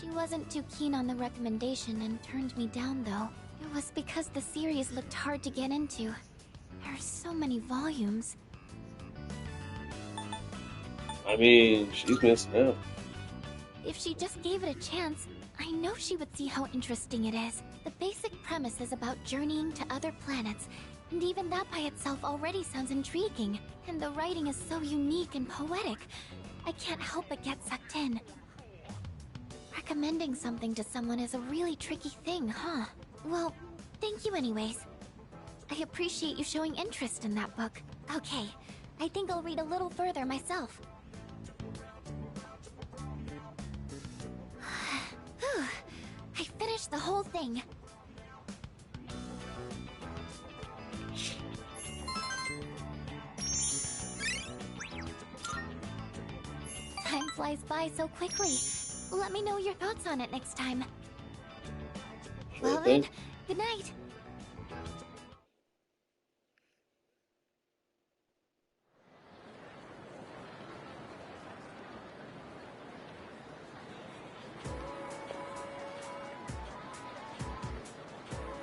She wasn't too keen on the recommendation and turned me down though. It was because the series looked hard to get into. There are so many volumes. I mean, she's missing out. If she just gave it a chance, I know she would see how interesting it is. The basic premise is about journeying to other planets, and even that by itself already sounds intriguing. And the writing is so unique and poetic. I can't help but get sucked in. Recommending something to someone is a really tricky thing, huh? Well, thank you anyways. I appreciate you showing interest in that book. Okay, I think I'll read a little further myself. Whew, I finished the whole thing. Time flies by so quickly. Let me know your thoughts on it next time. Well then, good night.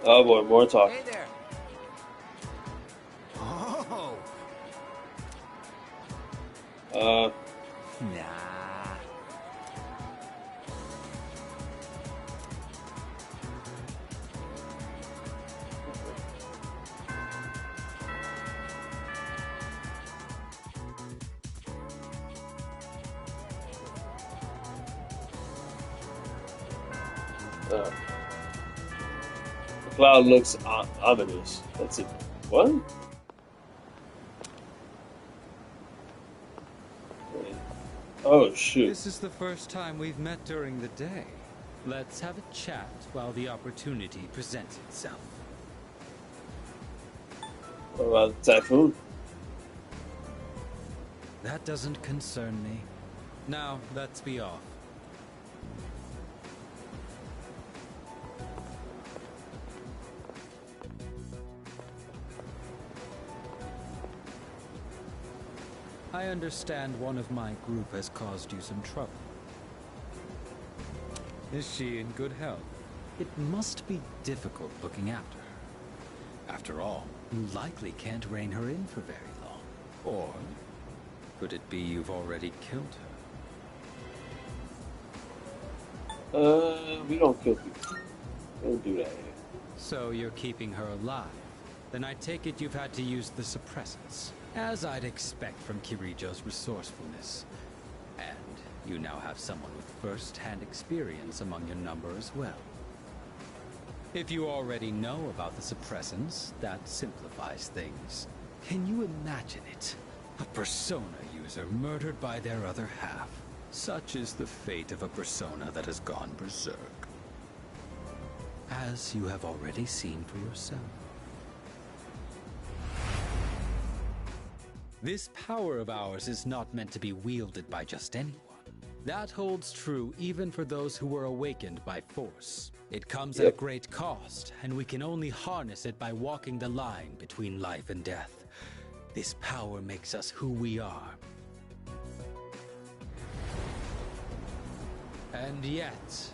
Oh boy, more talk. Hey there. Oh. Nah. The cloud looks ominous. That's it. What? Oh shoot. This is the first time we've met during the day. Let's have a chat while the opportunity presents itself. What about the typhoon? That doesn't concern me. Now, let's be off. I understand one of my group has caused you some trouble. Is she in good health? It must be difficult looking after her. After all, you likely can't rein her in for very long. Or could it be you've already killed her? We don't kill people. We don't do that here. So you're keeping her alive. Then I take it you've had to use the suppressants. As I'd expect from Kirijo's resourcefulness. And you now have someone with first-hand experience among your number as well. If you already know about the suppressants, that simplifies things. Can you imagine it? A persona user murdered by their other half. Such is the fate of a persona that has gone berserk. As you have already seen for yourself. This power of ours is not meant to be wielded by just anyone. That holds true even for those who were awakened by force. It comes at a great cost, and we can only harness it by walking the line between life and death. This power makes us who we are. And yet,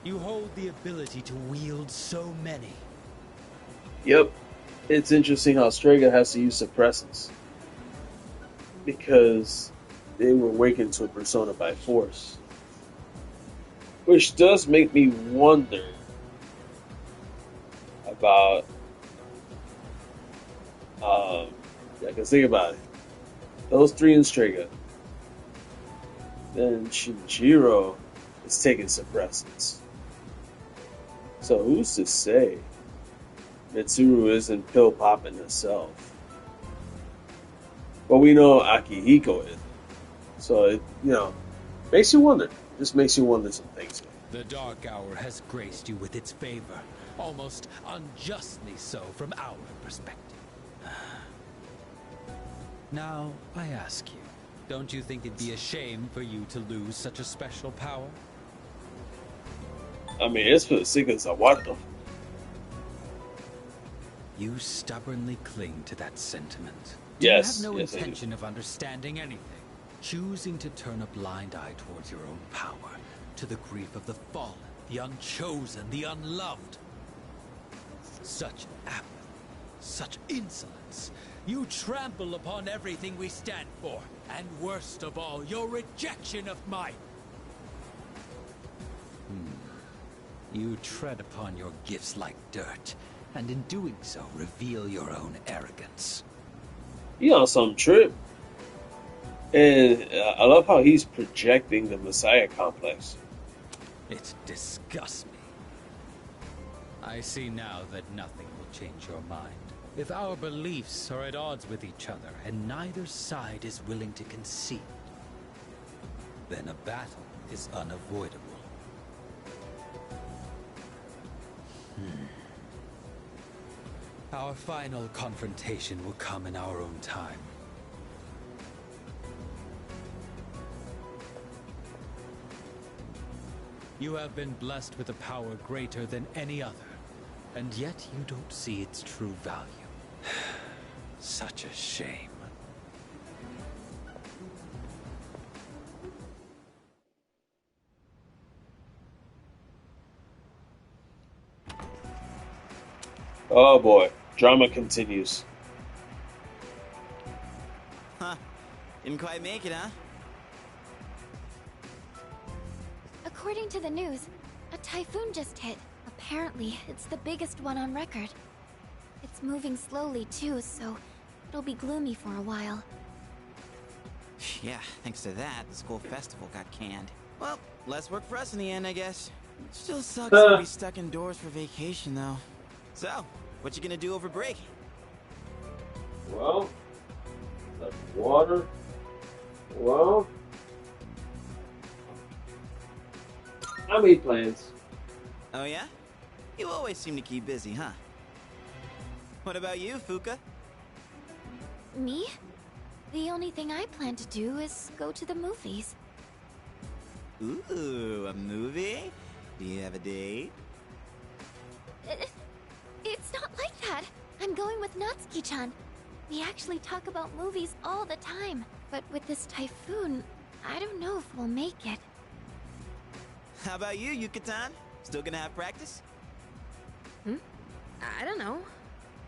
you hold the ability to wield so many. Yep. It's interesting how Strega has to use suppressants. Because they were awakened to a persona by force. Which does make me wonder about because think about it. Those three in Strega. Then Shinjiro is taking suppressants. So who's to say Mitsuru isn't pill popping herself? But we know Akihiko is. So it, makes you wonder. Just makes you wonder some things. The Dark Hour has graced you with its favor, almost unjustly so from our perspective. Now, I ask you, don't you think it'd be a shame for you to lose such a special power? I mean, it's for the sake of Zawato. You stubbornly cling to that sentiment. Yes. You have no yes, intention of understanding anything, choosing to turn a blind eye towards your own power, to the grief of the fallen, the unchosen, the unloved. Such apathy, such insolence. You trample upon everything we stand for, and worst of all, your rejection of mine. You tread upon your gifts like dirt, and in doing so, reveal your own arrogance. He on some trip. And I love how he's projecting the Messiah complex. It disgusts me. I see now that nothing will change your mind. If our beliefs are at odds with each other, and neither side is willing to concede, then a battle is unavoidable. Our final confrontation will come in our own time. You have been blessed with a power greater than any other, and yet you don't see its true value. Such a shame. Oh boy, drama continues. Huh. Didn't quite make it, huh? According to the news, a typhoon just hit. Apparently, it's the biggest one on record. It's moving slowly too, so it'll be gloomy for a while. Yeah, thanks to that, the school festival got canned. Well, less work for us in the end, I guess. Still sucks to be stuck indoors for vacation, though. So, what you gonna do over break? Well, that's water. Well, I made plans. Oh yeah? You always seem to keep busy, huh? What about you, Fuuka? Me? The only thing I plan to do is go to the movies. Ooh, a movie? Do you have a date? It's not like that. I'm going with Natsuki-chan. We actually talk about movies all the time. But with this typhoon, I don't know if we'll make it. How about you, Yuka-tan? Still gonna have practice? I don't know.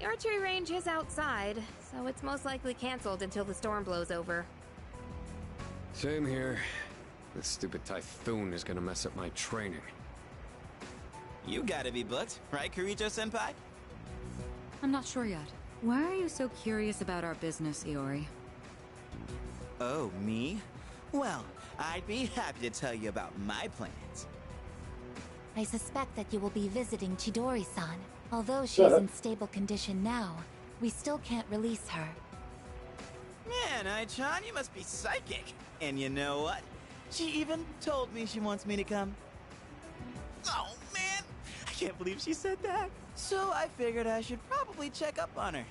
The archery range is outside, so it's most likely canceled until the storm blows over. Same here. This stupid typhoon is gonna mess up my training. You gotta be booked, right, Kirijo-senpai? I'm not sure yet. Why are you so curious about our business, Iori? Oh, me? Well, I'd be happy to tell you about my plans. I suspect that you will be visiting Chidori-san. Although she's in stable condition now, we still can't release her. Man, Ai-chan, you must be psychic. And you know what? She even told me she wants me to come. Oh, man! I can't believe she said that. So I figured I should probably check up on her.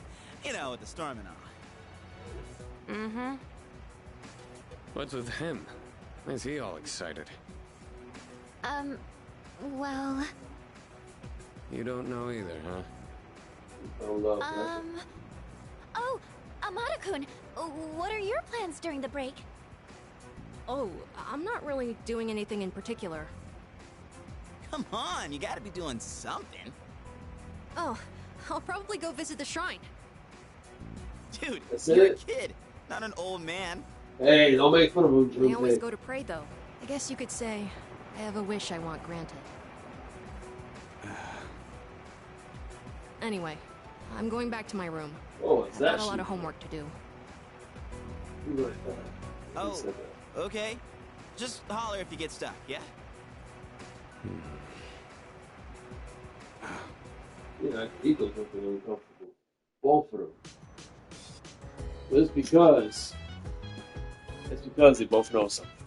You know, with the storm and all. Mm-hmm. What's with him? Why is he all excited? Well... You don't know either, huh? Oh, Amada-kun, what are your plans during the break? Oh, I'm not really doing anything in particular. Come on, you gotta be doing something. Oh, I'll probably go visit the shrine. Dude, That's you're it? a kid, not an old man. Hey, don't make fun of him, I always Junpei. go to pray, though. I guess you could say I have a wish I want granted. Anyway, I'm going back to my room. Oh, is I've that got a lot she? of homework to do. Oh, okay. Just holler if you get stuck, yeah? Yeah, Akihiko's looking uncomfortable. Both of them. But it's because they both know something.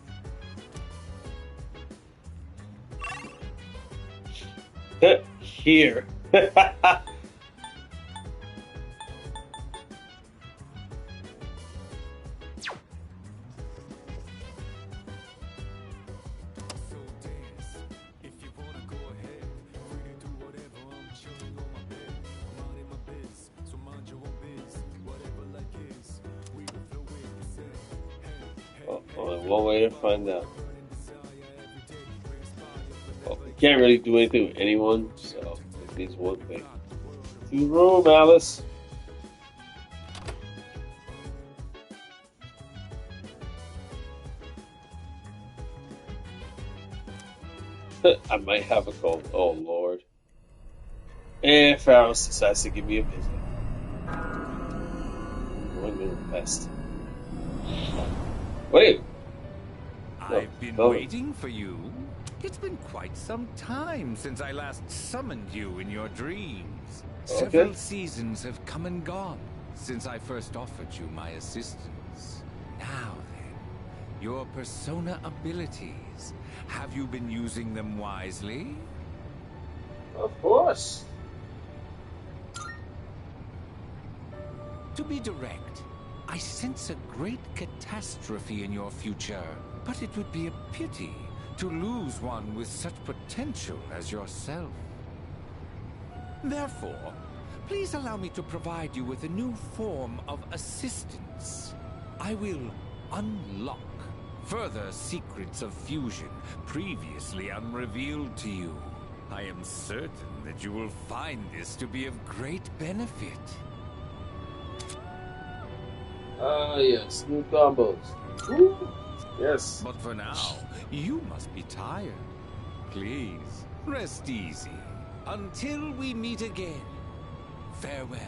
Here. Only one way to find out. Well, you can't really do anything with anyone, so it means one thing. To the room, Alice. I might have a cold. Oh, Lord. And Pharaoh decides to give me a visit. One little pest. Wait. I've been waiting for you. It's been quite some time since I last summoned you in your dreams. Several seasons have come and gone since I first offered you my assistance. Now then, your persona abilities. Have you been using them wisely? Of course. To be direct, I sense a great catastrophe in your future, but it would be a pity to lose one with such potential as yourself. Therefore, please allow me to provide you with a new form of assistance. I will unlock further secrets of fusion previously unrevealed to you. I am certain that you will find this to be of great benefit. Yes, new combos. Woo. Yes. But for now, you must be tired. Please, rest easy. Until we meet again. Farewell.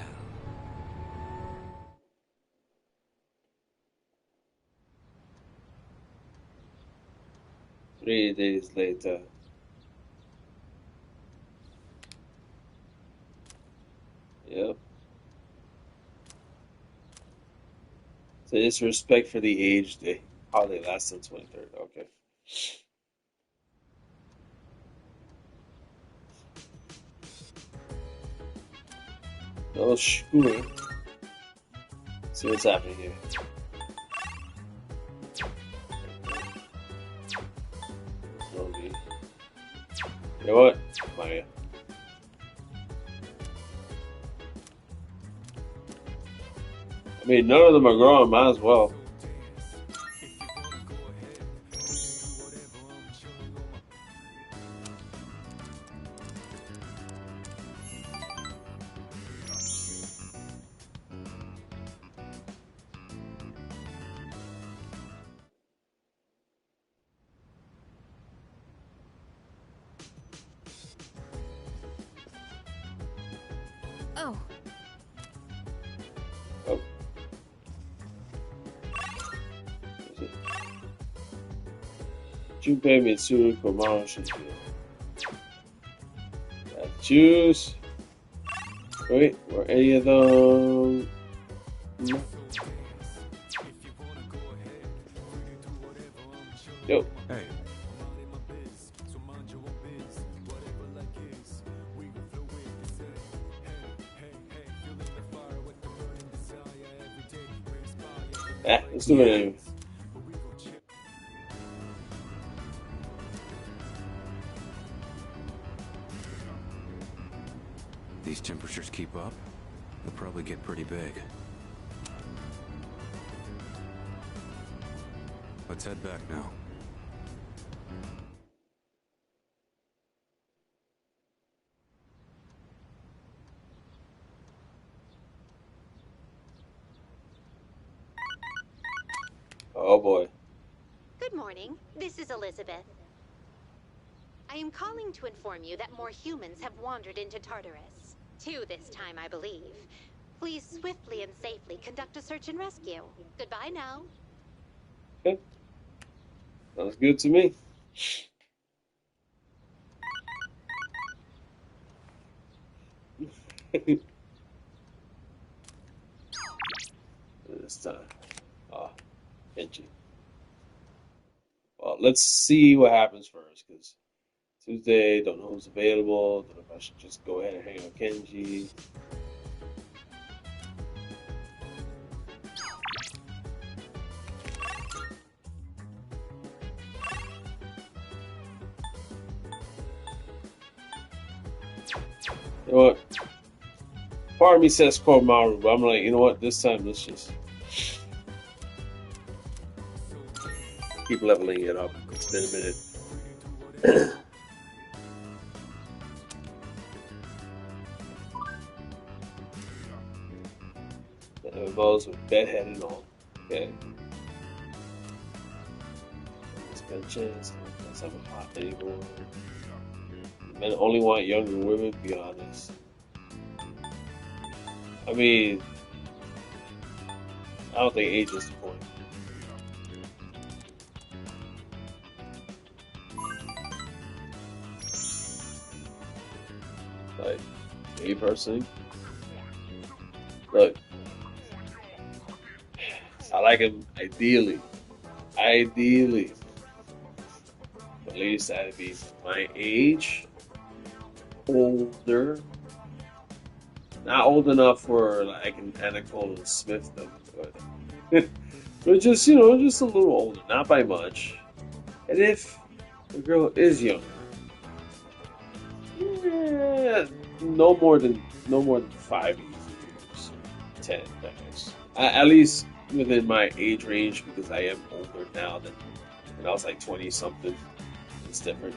3 days later. Yep. So disrespect for the age day. Holiday lasts on 23rd. Okay. Oh, sure. See what's happening here. Okay. You know what? Maya. I mean, none of them are growing. Might as well. Oh. Oh. Junpei, Mitsuru, Koromaru, Shinjiro. Choose. Wait, were any of them? No. Yo. Hey. Let's do it anyway. These temperatures keep up, they'll probably get pretty big. Let's head back now. Oh boy. Good morning. This is Elizabeth. I am calling to inform you that more humans have wandered into Tartarus. 2 this time, I believe. Please swiftly and safely conduct a search and rescue. Goodbye now. Okay. Sounds good to me. This time. Kenji. Well, let's see what happens first, because Tuesday, don't know who's available. Don't know if I should just go ahead and hang out with Kenji. You know what? Part of me says Koromaru, but I'm like, you know what? This time, let's just keep leveling it up. It's been a minute. Those with bedhead and all. Okay. Suspensions. Let's have a hot anymore. Men only want younger women, to be honest. I mean, I don't think age is the point. Like, me personally, look, I like him ideally. Ideally. At least that'd be my age. Older. Not old enough for like I can Nicole and Smith them, but just, you know, just a little older, not by much. And if the girl is younger, no more than 5 years, 10 max. At least within my age range, because I am older now than when I was like 20 something. It's different.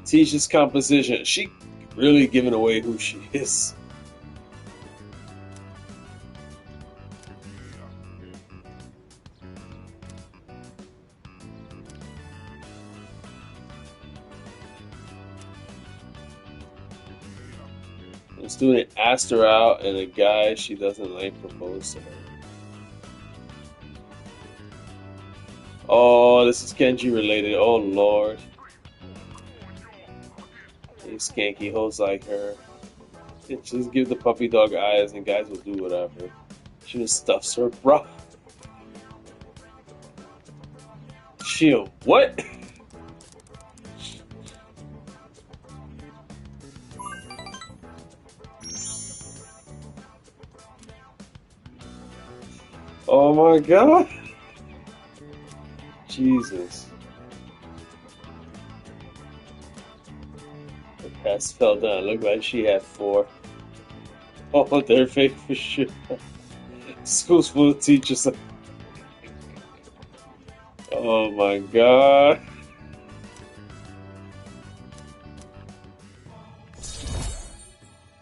Tisha's composition. She really giving away who she is. The student asked her out, and a guy she doesn't like proposed to her. Oh, this is Kenji related. Oh, Lord. These skanky hoes like her. Just give the puppy dog eyes, and guys will do whatever. She just stuffs her bra. Shield. What? Oh my God. Jesus. The past fell down. Looked like she had 4. Oh, they're fake for sure. School's full of teachers. Oh my God.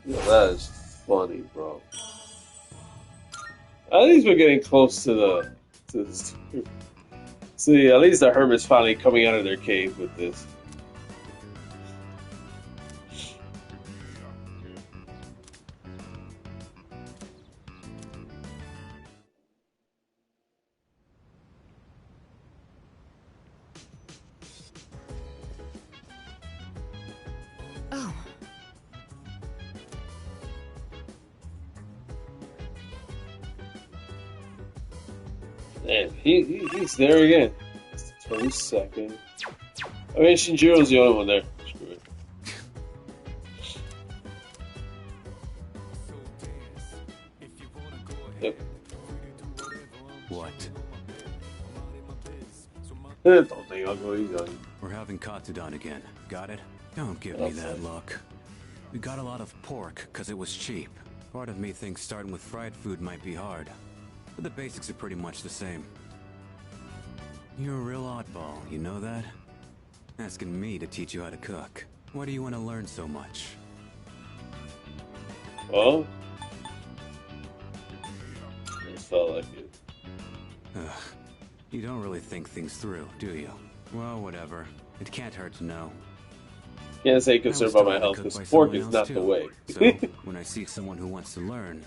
That is funny, bro. At least we're getting close to the See, at least the Hermit's finally coming out of their cave with this. Oh. Man, he's there again. It's the 22nd. I mean, Shinjiro's the only one there. Screw it. Yep. What? Don't think I'll go easy on you. We're having Katsudan again. Got it? Don't give me that look. We got a lot of pork because it was cheap. Part of me thinks starting with fried food might be hard, but the basics are pretty much the same. You're a real oddball, you know that? Asking me to teach you how to cook. Why do you want to learn so much? Well, it felt like it. Ugh. You don't really think things through, do you? Well, whatever. It can't hurt to know. Can't say concerned about my health because pork is not the way. So, when I see someone who wants to learn,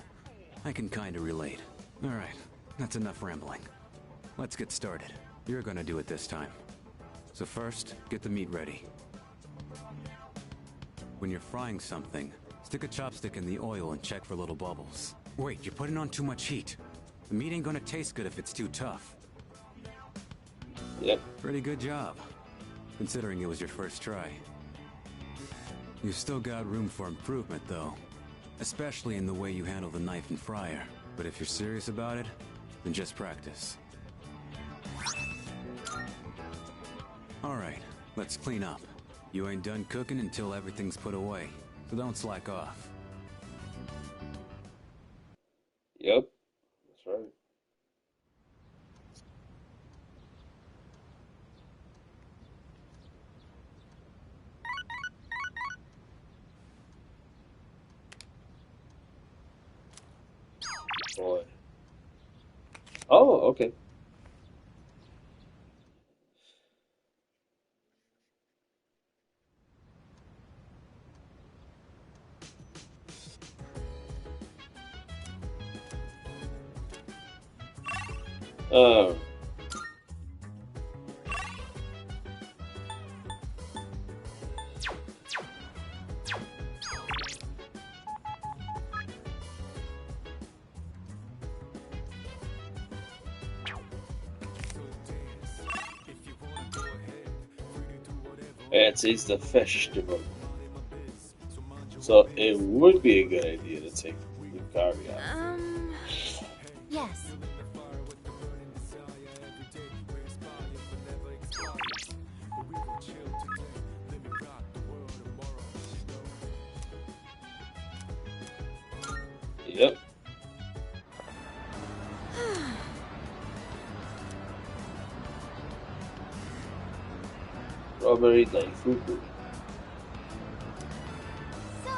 I can kind of relate. Alright, that's enough rambling. Let's get started. You're gonna do it this time. So first, get the meat ready. When you're frying something, stick a chopstick in the oil and check for little bubbles. Wait, you're putting on too much heat. The meat ain't gonna taste good if it's too tough. Yep. Pretty good job, considering it was your first try. You've still got room for improvement, though. Especially in the way you handle the knife and fryer. But if you're serious about it, then just practice. Alright, let's clean up. You ain't done cooking until everything's put away, so don't slack off. Yep. That's right. Boy. Oh, okay. Oh. It's the festival. So it would be a good idea to take Yukari out. Yes. Yep. Strawberry like Fuuka. So.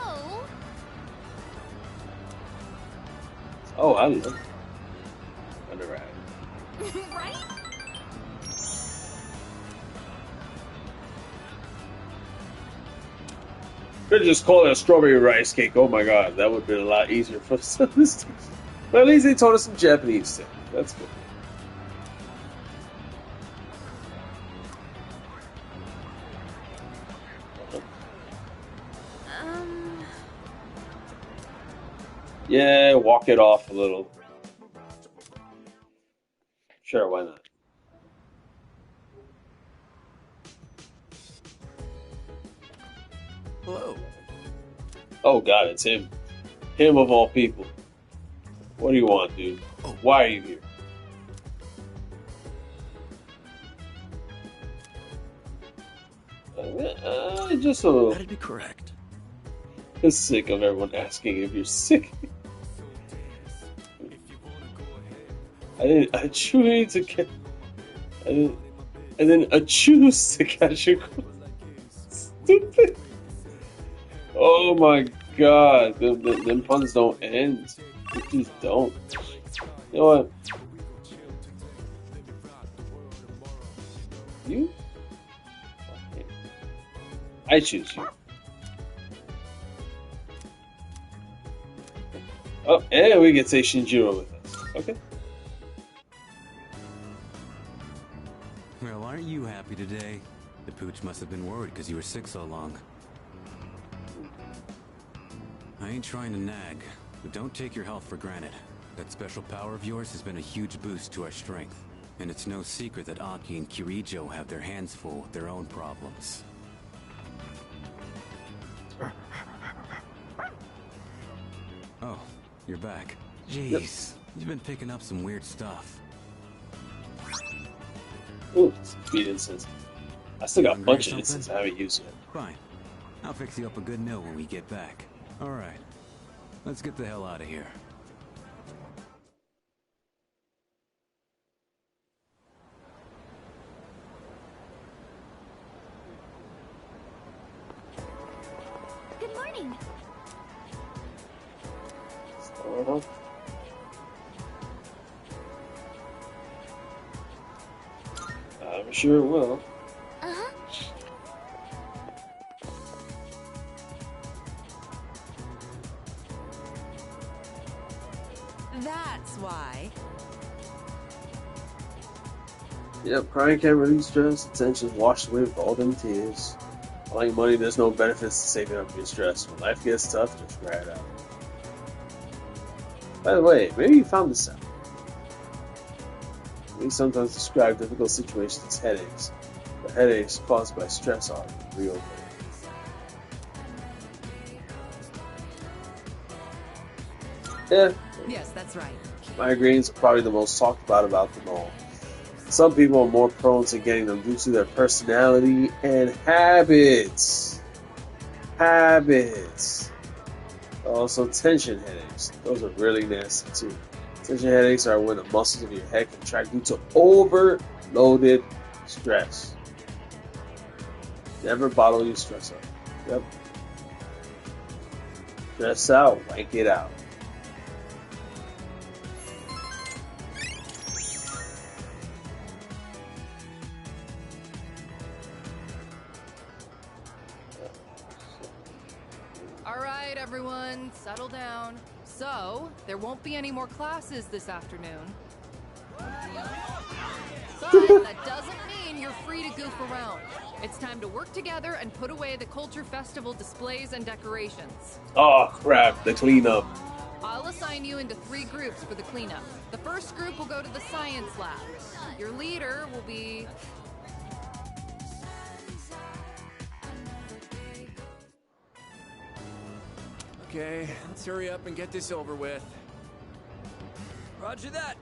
Oh, I love it. Right? Could just call it a strawberry rice cake. Oh my god, that would have been a lot easier for some of this. But at least they told us some Japanese thing. That's good. Yeah, walk it off a little. Sure, why not? Hello. Oh god, it's him. Him of all people. What do you want, dude? Why are you here? Just a little. That'd be correct. I'm sick of everyone asking if you're sick. I truly need to get. And then I choose to catch you. Stupid. Oh my god, them puns don't end. They just don't. You know what? You? Okay. I choose you. Oh, and we can take Shinjiro with us. Okay. Well, aren't you happy today? The pooch must have been worried because you were sick so long. I ain't trying to nag, but don't take your health for granted. That special power of yours has been a huge boost to our strength. And it's no secret that Aki and Kirijo have their hands full with their own problems. Oh, you're back. Jeez, you've been picking up some weird stuff. Ooh, speed incense. I still got a bunch of incense I haven't used yet. Fine. I'll fix you up a good meal when we get back. Alright. Let's get the hell out of here. Good morning. I'm sure it will. Uh-huh. That's why. Yep, crying can't release stress. Attention's washed away with all them tears. Like money, there's no benefits to saving up your stress. When life gets tough, just cry it out. By the way, maybe you found this out. We sometimes describe difficult situations as headaches, but headaches caused by stress are real things. Yeah. Yes, that's right. Migraines are probably the most talked about them all. Some people are more prone to getting them due to their personality and habits. Also, tension headaches. Those are really nasty too. Tension headaches are when the muscles of your head contract due to overloaded stress. Never bottle your stress up. Yep. Stress out, wank it out. Alright, everyone, settle down. So, there won't be any more classes this afternoon. But that doesn't mean you're free to goof around. It's time to work together and put away the Culture Festival displays and decorations. Oh crap, the cleanup. I'll assign you into 3 groups for the cleanup. The first group will go to the science lab. Your leader will be... Okay, let's hurry up and get this over with. Roger that.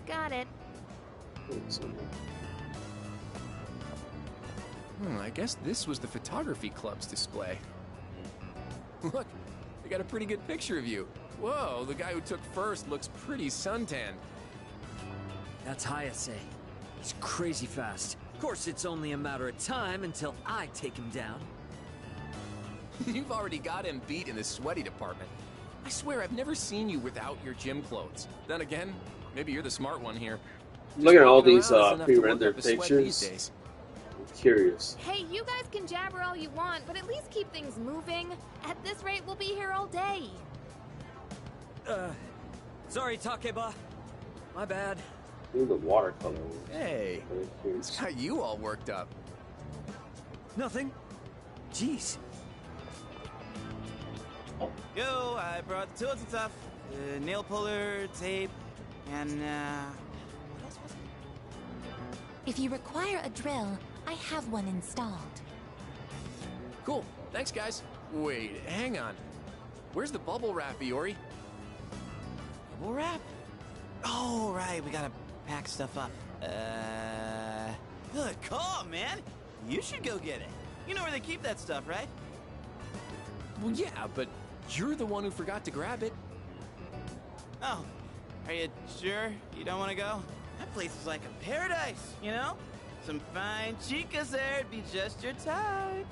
Got it. I guess this was the photography club's display. Look, they got a pretty good picture of you. Whoa, the guy who took first looks pretty suntanned. That's Hayase. He's crazy fast. Of course, it's only a matter of time until I take him down. You've already got him beat in the sweaty department. I swear I've never seen you without your gym clothes. Then again, maybe you're the smart one here. Look at all these Around is enough to work pre-rendered up a sweat pictures. these days. I'm curious. Hey, you guys can jabber all you want, but at least keep things moving. At this rate, we'll be here all day. Sorry, Takeba. My bad. Look at the watercolor. Hey, it's got you all worked up. Nothing. Jeez. Yo, I brought the tools and stuff. Nail puller, tape, and what else was it? If you require a drill, I have one installed. Cool. Thanks, guys. Wait, hang on. Where's the bubble wrap, Iori? Bubble wrap? Oh, right. We gotta pack stuff up. Good call, man. You should go get it. You know where they keep that stuff, right? Well, yeah, but you're the one who forgot to grab it. Oh, are you sure you don't want to go? That place is like a paradise, you know? Some fine chicas there, it'd be just your type.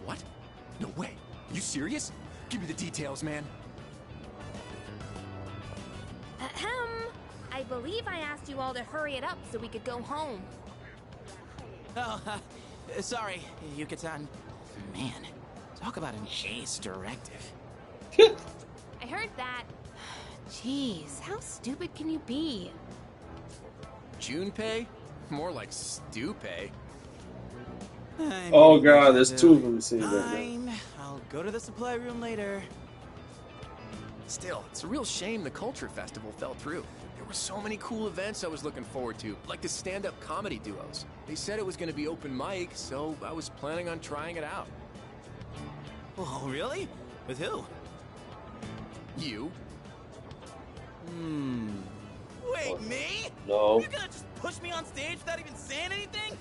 What? No way. You serious? Give me the details, man. Ahem. I believe I asked you all to hurry it up so we could go home. Oh, sorry, Yuka-tan. Man, talk about an ace directive. I heard that. Jeez, how stupid can you be? Junpei? More like Stupay. Oh god, there's two of them sitting right Fine, I'll go to the supply room later. Still, it's a real shame the Culture Festival fell through. There were so many cool events I was looking forward to, like the stand-up comedy duos. They said it was going to be open mic, so I was planning on trying it out. Oh, really? With who? You? Wait, me? No. You gonna just push me on stage without even saying anything?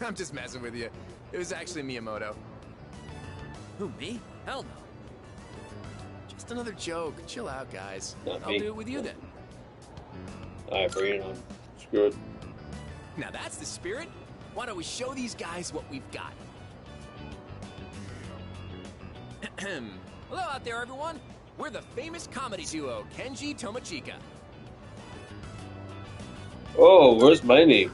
I'm just messing with you. It was actually Miyamoto. Who, me? Hell no. Just another joke. Chill out, guys. Not I'll me. do it with you then. Alright, bring it on. Screw it. Now that's the spirit. Why don't we show these guys what we've got? Hello out there, everyone. We're the famous comedy duo, Kenji Tomochika. Oh, where's my name?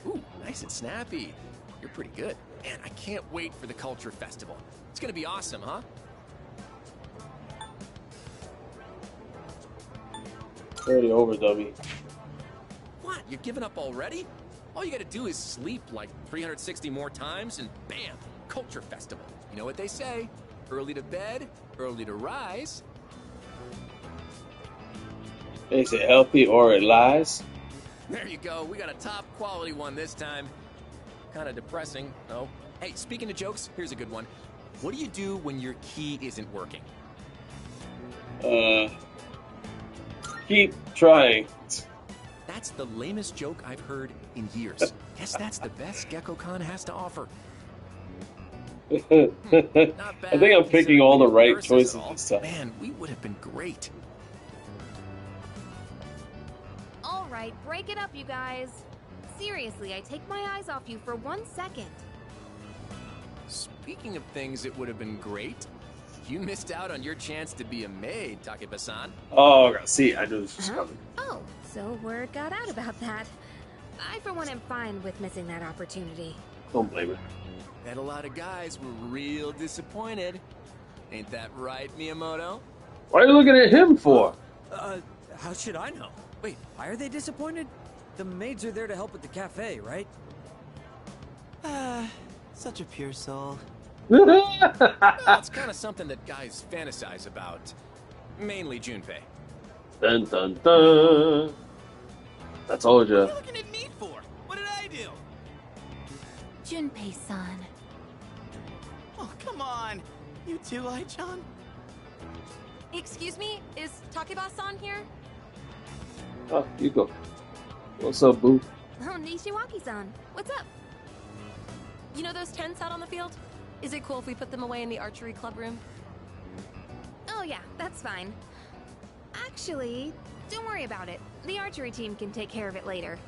Ooh, nice and snappy. You're pretty good. Man, I can't wait for the Culture Festival. It's gonna be awesome, huh? Already over, dummy. What? You're giving up already? All you gotta do is sleep like 360 more times and bam, Culture Festival. You know what they say? Early to bed, early to rise. Is it healthy or it lies? There you go. We got a top quality one this time. Kind of depressing, though. Hey, speaking of jokes, here's a good one. What do you do when your key isn't working? Keep trying. That's the lamest joke I've heard in years. Guess that's the best GeckoCon has to offer. I think I'm picking all the right choices this time. Man, we would have been great. All right, break it up, you guys. Seriously, I take my eyes off you for 1 second. Speaking of things that would have been great, you missed out on your chance to be a maid, Takeba-san. Oh, see, I knew this was coming. Oh, so word got out about that. I, for one, am fine with missing that opportunity. Don't blame it. Bet a lot of guys were real disappointed. Ain't that right, Miyamoto? What are you looking at him for? How should I know? Wait, why are they disappointed? The maids are there to help at the cafe, right? Such a pure soul. Well, it's kind of something that guys fantasize about. Mainly Junpei. Dun dun dun. I told ya. What are you looking at me for? What did I do? Junpei-san. Oh, come on. You too, Ai-chan? Excuse me, is Takeba-san here? Oh, you go. What's up, boo? Oh, Nishiwaki-san, what's up? You know those tents out on the field? Is it cool if we put them away in the archery club room? Oh yeah, that's fine. Actually, don't worry about it. The archery team can take care of it later.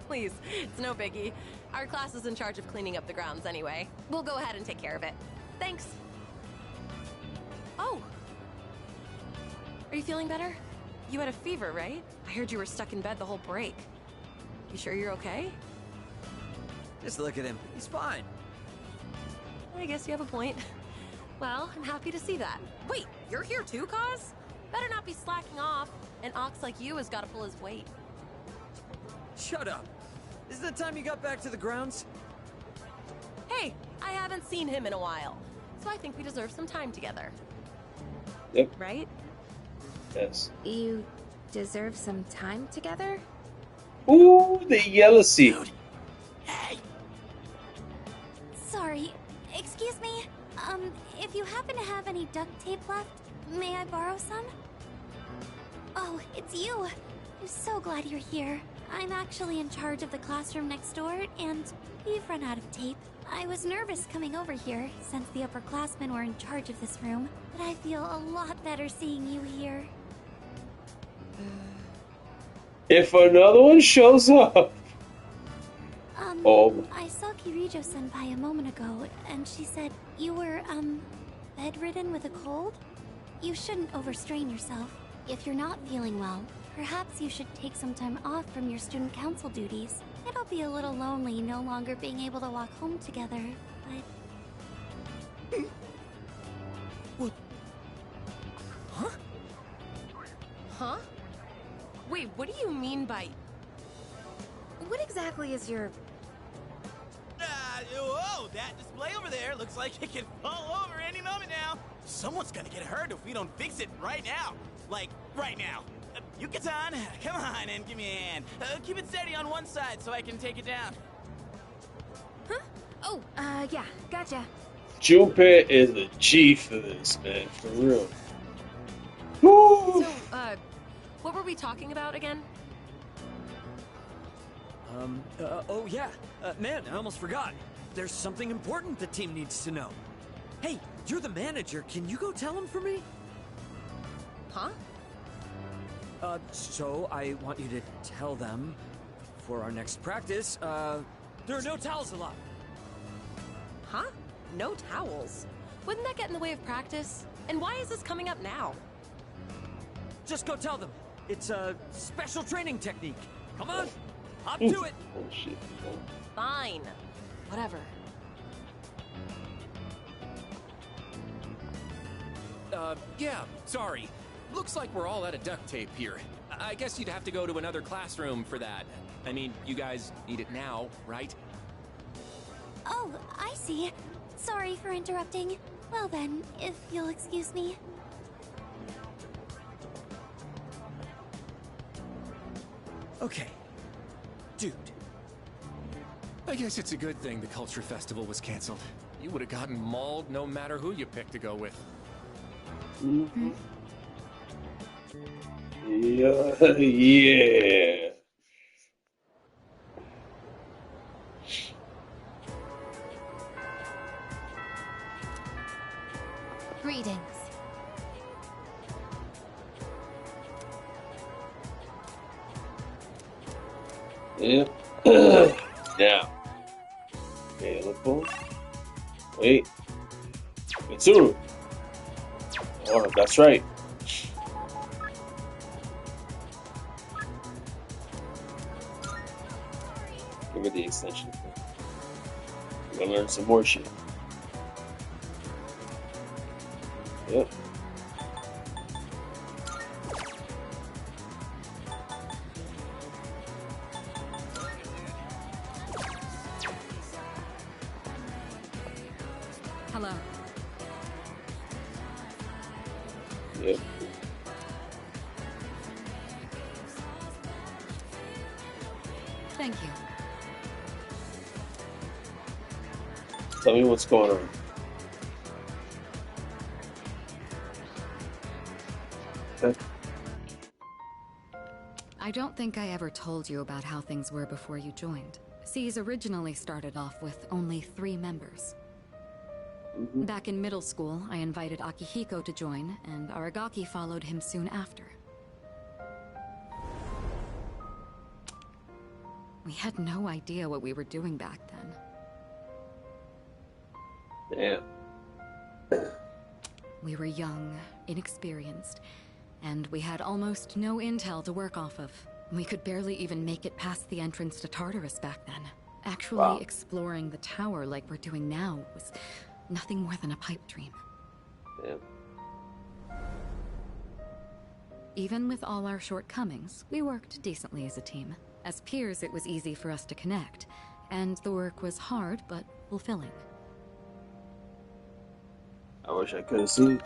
Please, it's no biggie. Our class is in charge of cleaning up the grounds anyway. We'll go ahead and take care of it. Thanks. Oh. Are you feeling better? You had a fever, right? I heard you were stuck in bed the whole break. You sure you're okay? Just look at him. He's fine. I guess you have a point. Well, I'm happy to see that. Wait, you're here too, Kaz? Better not be slacking off. An ox like you has got to pull his weight. Shut up. Is it the time you got back to the grounds? Hey, I haven't seen him in a while, so I think we deserve some time together. Yep. Right? Yes. You deserve some time together? Ooh, the yellow seat. Sorry, excuse me. If you happen to have any duct tape left, may I borrow some? Oh, it's you. I'm so glad you're here. I'm actually in charge of the classroom next door, and we've run out of tape. I was nervous coming over here, since the upperclassmen were in charge of this room, but I feel a lot better seeing you here. If another one shows up. I saw Kirijo-senpai a moment ago, and she said you were, bedridden with a cold? You shouldn't overstrain yourself. If you're not feeling well, perhaps you should take some time off from your student council duties. It'll be a little lonely no longer being able to walk home together, but... What? Huh? Huh? Wait, what do you mean by... What exactly is your... Whoa, that display over there looks like it can fall over any moment now. Someone's gonna get hurt if we don't fix it right now. Like, right now. Yuka-san, come on and give me a hand. Keep it steady on one side so I can take it down. Huh? Oh, yeah, gotcha. Junpei is the chief of this, man, for real. Woo! So, what were we talking about again? Oh yeah. Man, I almost forgot. There's something important the team needs to know. Hey, you're the manager. Can you go tell him for me? Huh? So I want you to tell them for our next practice, there are no towels allowed. Huh? No towels? Wouldn't that get in the way of practice? And why is this coming up now? Just go tell them. It's a special training technique. Come on, hop to it. Oh, shit. Fine. Whatever. Yeah, sorry. Looks like we're all out of duct tape here. I guess you'd have to go to another classroom for that. I mean, you guys need it now, right? Oh, I see. Sorry for interrupting. Well then, if you'll excuse me. Okay. Dude. I guess it's a good thing the Culture Festival was canceled. You would have gotten mauled no matter who you picked to go with. Mm-hmm. Yeah, yeah. Greetings. Yeah. Now. Available. Wait. Mitsuru. Oh, that's right. Give her the extension. We're gonna learn some more shit. Yep. Hello. Yep. Thank you. Tell me what's going on. Okay. I don't think I ever told you about how things were before you joined. C's originally started off with only 3 members. Back in middle school, I invited Akihiko to join, and Aragaki followed him soon after. We had no idea what we were doing back then. Damn. We were young, inexperienced, and we had almost no intel to work off of. We could barely even make it past the entrance to Tartarus back then. Actually exploring the tower like we're doing now was nothing more than a pipe dream. Damn. Even with all our shortcomings, we worked decently as a team. As peers, it was easy for us to connect, and the work was hard but fulfilling. I wish I could have seen.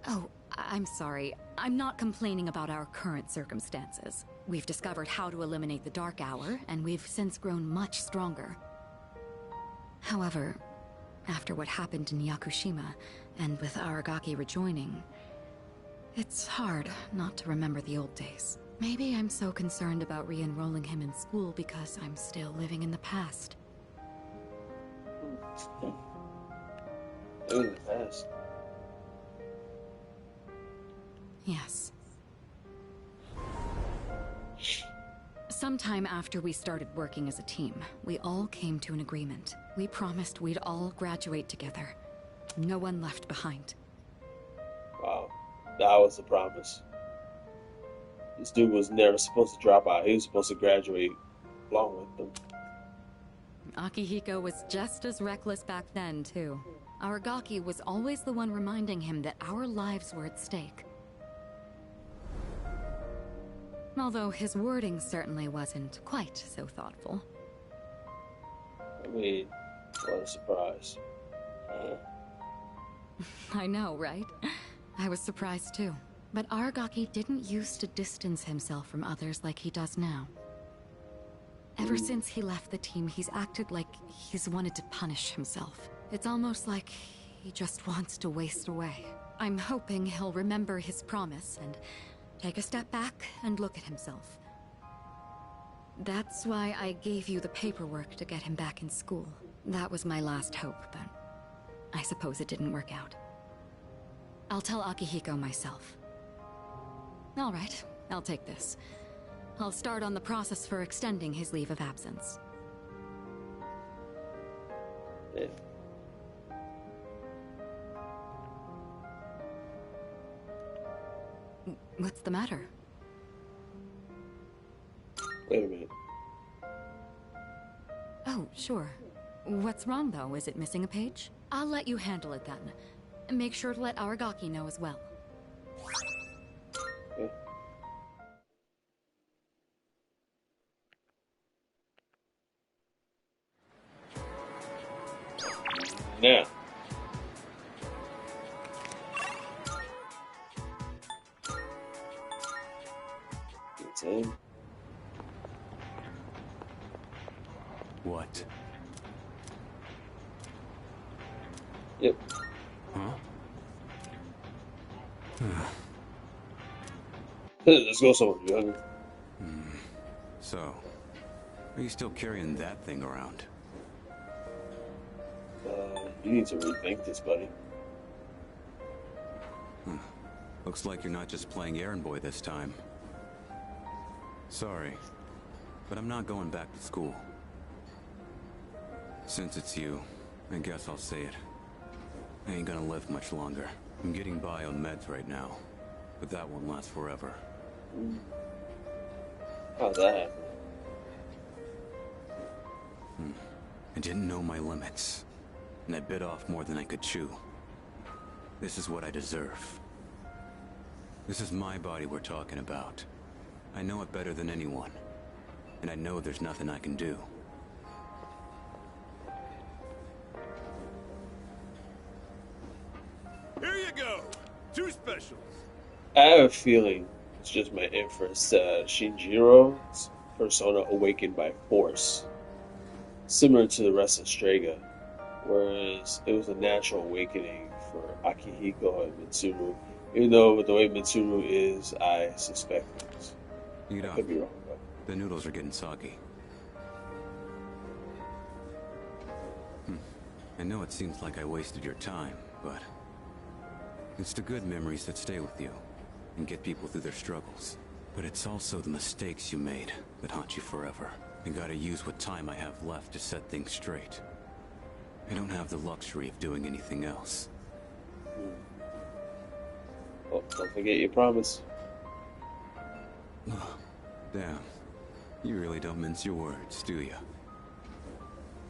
Oh, I'm sorry. I'm not complaining about our current circumstances. We've discovered how to eliminate the Dark Hour, and we've since grown much stronger. However, after what happened in Yakushima, and with Aragaki rejoining, it's hard not to remember the old days. Maybe I'm so concerned about re-enrolling him in school because I'm still living in the past. Living in the past. Yes. Sometime after we started working as a team, we all came to an agreement. We promised we'd all graduate together. No one left behind. Wow. That was the promise. This dude was never supposed to drop out. He was supposed to graduate along with them. Akihiko was just as reckless back then, too. Aragaki was always the one reminding him that our lives were at stake. Although his wording certainly wasn't quite so thoughtful. I mean, what a surprise. I know, right? I was surprised too. But Aragaki didn't used to distance himself from others like he does now. Ever since he left the team, he's acted like he's wanted to punish himself. It's almost like he just wants to waste away. I'm hoping he'll remember his promise and take a step back and look at himself. That's why I gave you the paperwork to get him back in school. That was my last hope, but I suppose it didn't work out. I'll tell Akihiko myself. All right, I'll take this. I'll start on the process for extending his leave of absence. Yeah. What's the matter? Wait a minute. Oh, sure. What's wrong, though? Is it missing a page? I'll let you handle it then. Make sure to let Aragaki know as well. Okay. Now. It's in. What? Yep. Huh? Let's go somewhere, you hungry? So, are you still carrying that thing around? You need to rethink this, buddy. Looks like you're not just playing errand boy this time. Sorry, but I'm not going back to school. Since it's you, I guess I'll say it. I ain't gonna live much longer. I'm getting by on meds right now, but that won't last forever. How's that happen? I didn't know my limits, and I bit off more than I could chew. This is what I deserve. This is my body we're talking about. I know it better than anyone, and I know there's nothing I can do. Here you go. 2 specials. I have a feeling it's just my inference that Shinjiro's persona awakened by force, similar to the rest of Strega, whereas it was a natural awakening for Akihiko and Mitsuru. Even though with the way Mitsuru is, I suspect things. I could be wrong, but The noodles are getting soggy. I know it seems like I wasted your time, but it's the good memories that stay with you and get people through their struggles. But it's also the mistakes you made that haunt you forever. I gotta use what time I have left to set things straight. I don't have the luxury of doing anything else. Oh, don't forget your promise. Damn. You really don't mince your words, do you?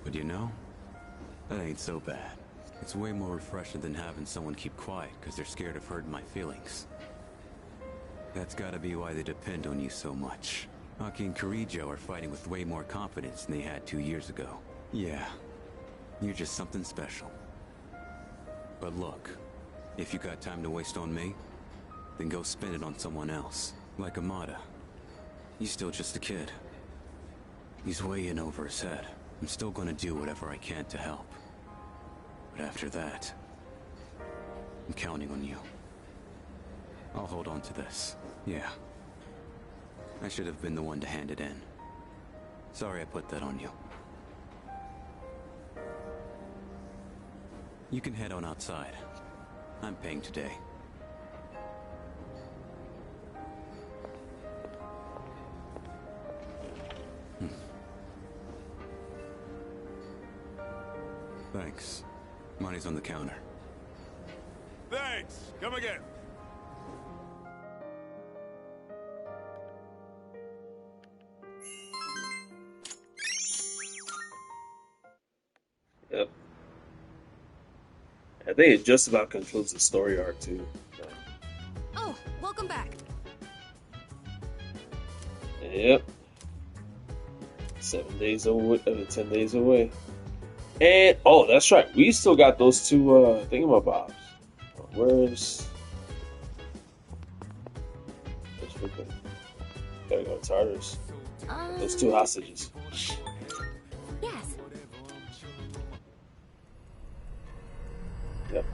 But you know, that ain't so bad. It's way more refreshing than having someone keep quiet because they're scared of hurting my feelings. That's gotta be why they depend on you so much. Aki and Kirijo are fighting with way more confidence than they had 2 years ago. Yeah, you're just something special. But look, if you got time to waste on me, then go spend it on someone else. Like Amada. He's still just a kid. He's way in over his head. I'm still gonna do whatever I can to help. But after that, I'm counting on you. I'll hold on to this. Yeah. I should have been the one to hand it in. Sorry I put that on you. You can head on outside. I'm paying today. Thanks. Money's on the counter. Thanks. Come again. think it just about concludes the story arc too. Oh, welcome back. Yep. 7 days away, 10 days away. And oh, that's right. We still got those two thingamabobs. Where's Fuuka? Gotta go to Tartarus. Those two hostages. Yes. Yep.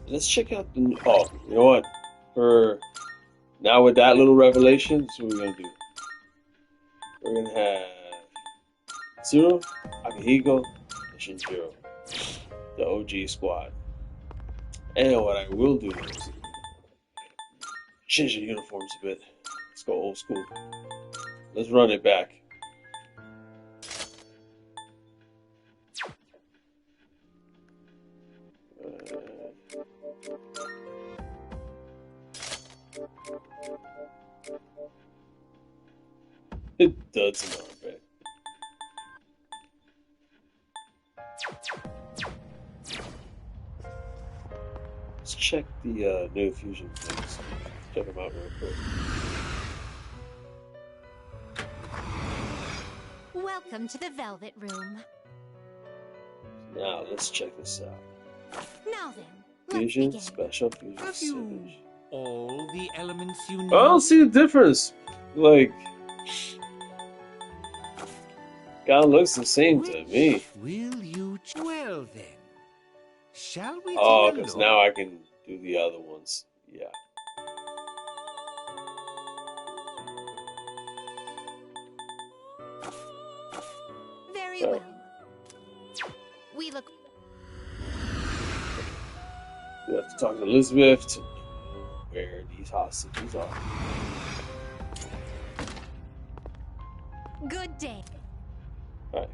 Let's check out the. Oh, you know what? For now, with that little revelation, that's what we're gonna do. We're gonna have Mitsuru, Akihiko, and Shinjiro, the OG squad. And what I will do is change the uniforms a bit. Let's go old school. Let's run it back. It does in our bed. Let's check the new fusion things. Check them out real quick. Welcome to the Velvet Room. Now let's check this out. Now then, Fusion, special fusion. Have you all the elements you need? I don't see the difference. Like, kind of looks the same to me. Will you? Well then, shall we? Oh, take a because look? now I can do the other ones. Yeah. very Right. well. We look. We have to talk to Elizabeth to know where these hostages are. Good day. Alright.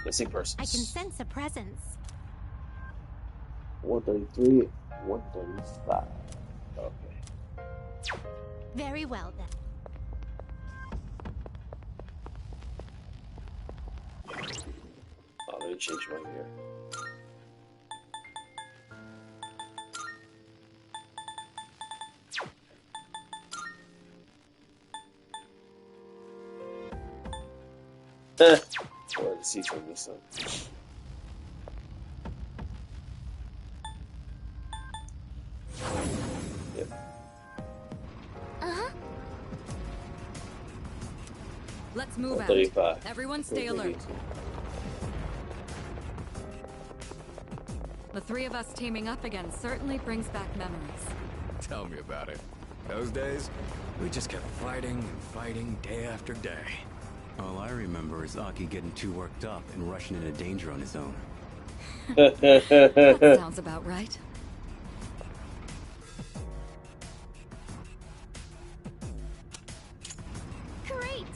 Missing persons. I can sense a presence. 133, 135. Okay. Very well then. Oh, let me change one here. Or the seats on this one. Yep. Let's move out. 35. Everyone stay alert. The three of us teaming up again certainly brings back memories. Tell me about it. Those days, we just kept fighting and fighting day after day. All I remember is Aki getting too worked up and rushing into danger on his own. That sounds about right. Great.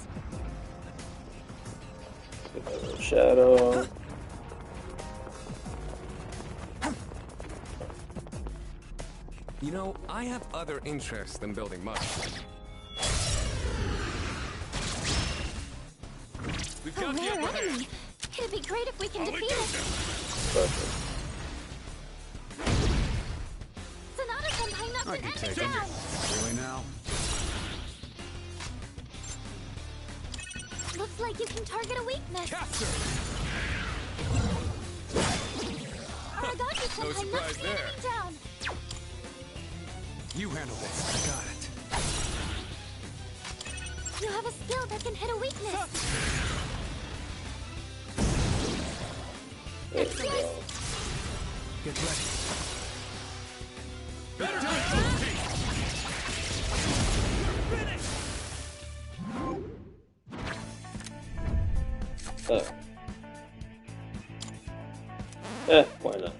Shadow. You know, I have other interests than building muscles. We've A got the rare upper hand. enemy. It'd be great if we can defeat it. Perfect. Sonata Senpai knocked I an can enemy take him. down. Really now? Looks like you can target a weakness. Aragaki No Senpai surprise knocked the there. enemy down. You handle this. I got it. You have a skill that can hit a weakness. There we go. Get ready. Why not?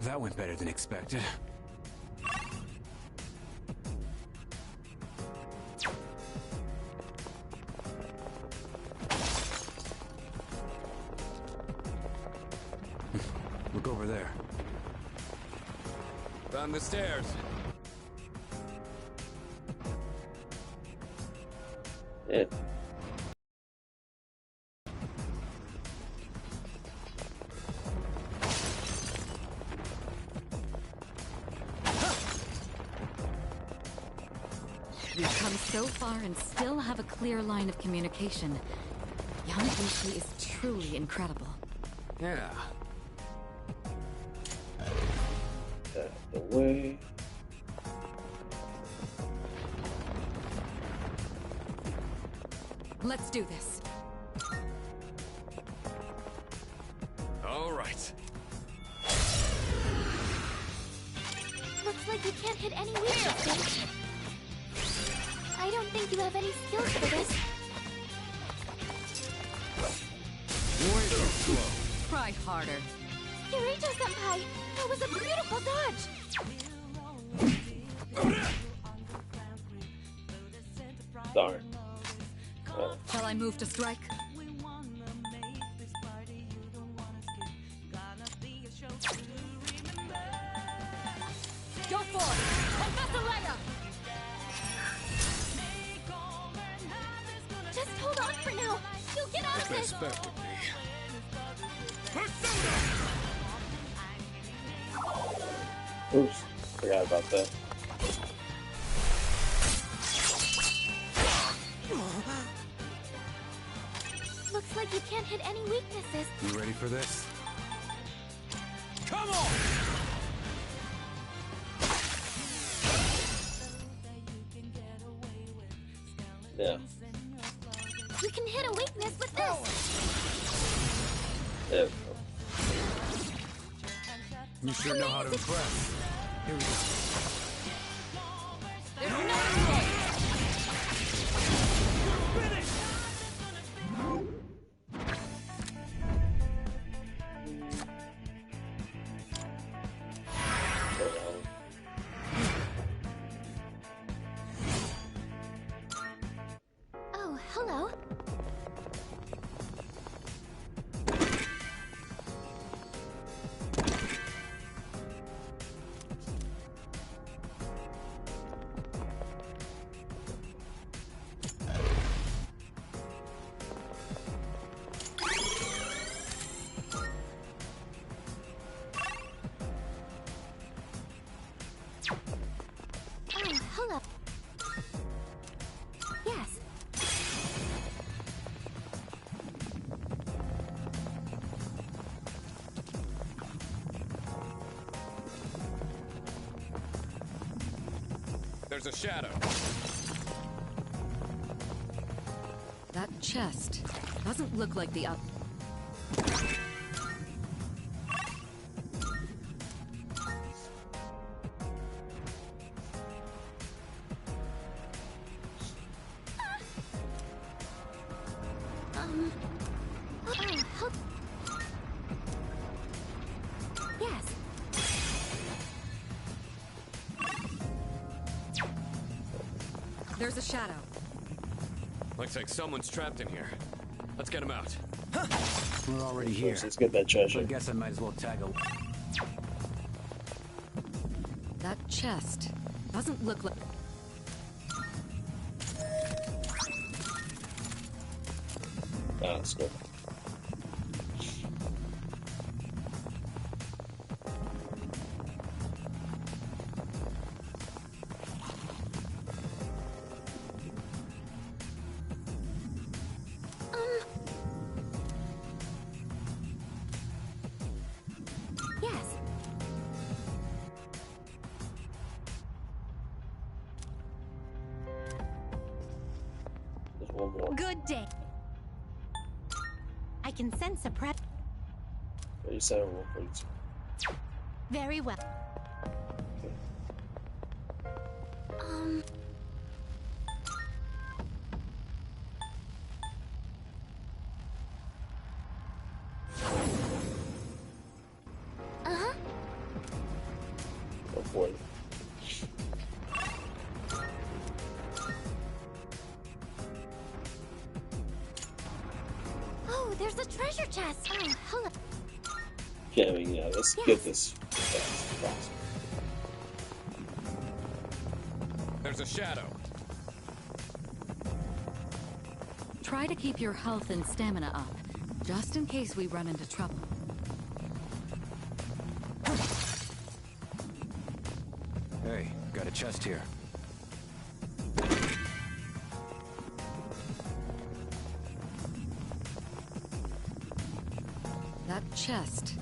That went better than expected. Look over Found the stairs. Yeah. We've come so far and still have a clear line of communication. Yamagishi is truly incredible. Yeah. Out the way. Let's do this. All right. Looks like you can't hit any weaknesses. I don't think you have any skills for this. Way too slow. Try harder. Kirito-senpai, that was a beautiful dodge. Darn. Shall I move to strike? Go for it! Professor Leia! Just hold on for now. You'll get out of What they this. expect of me. Oops. Forgot about that. Looks like you can't hit any weaknesses. You ready for this? Come on! Yeah. You can hit a weakness with this. There we go. You sure know how to impress. Here we go. There's no escape. Oh, hello. Oh, hello. Yes. There's a shadow. That chest doesn't look like the help. Yes. There's a shadow. Looks like someone's trapped in here. Let's get him out. We're already here. Let's get that treasure. I guess I might as well tag a... That chest doesn't look like... Ah, let's go. Yes. There's one more. Good day. I can sense a prep. 37, 142. Very well. Uh-huh. Go for it. Oh, there's a treasure chest. Oh, hello. Yeah, I mean, yeah, let's get this fast as possible. a shadow. Try to keep your health and stamina up, just in case we run into trouble. Hey, got a chest here. That chest.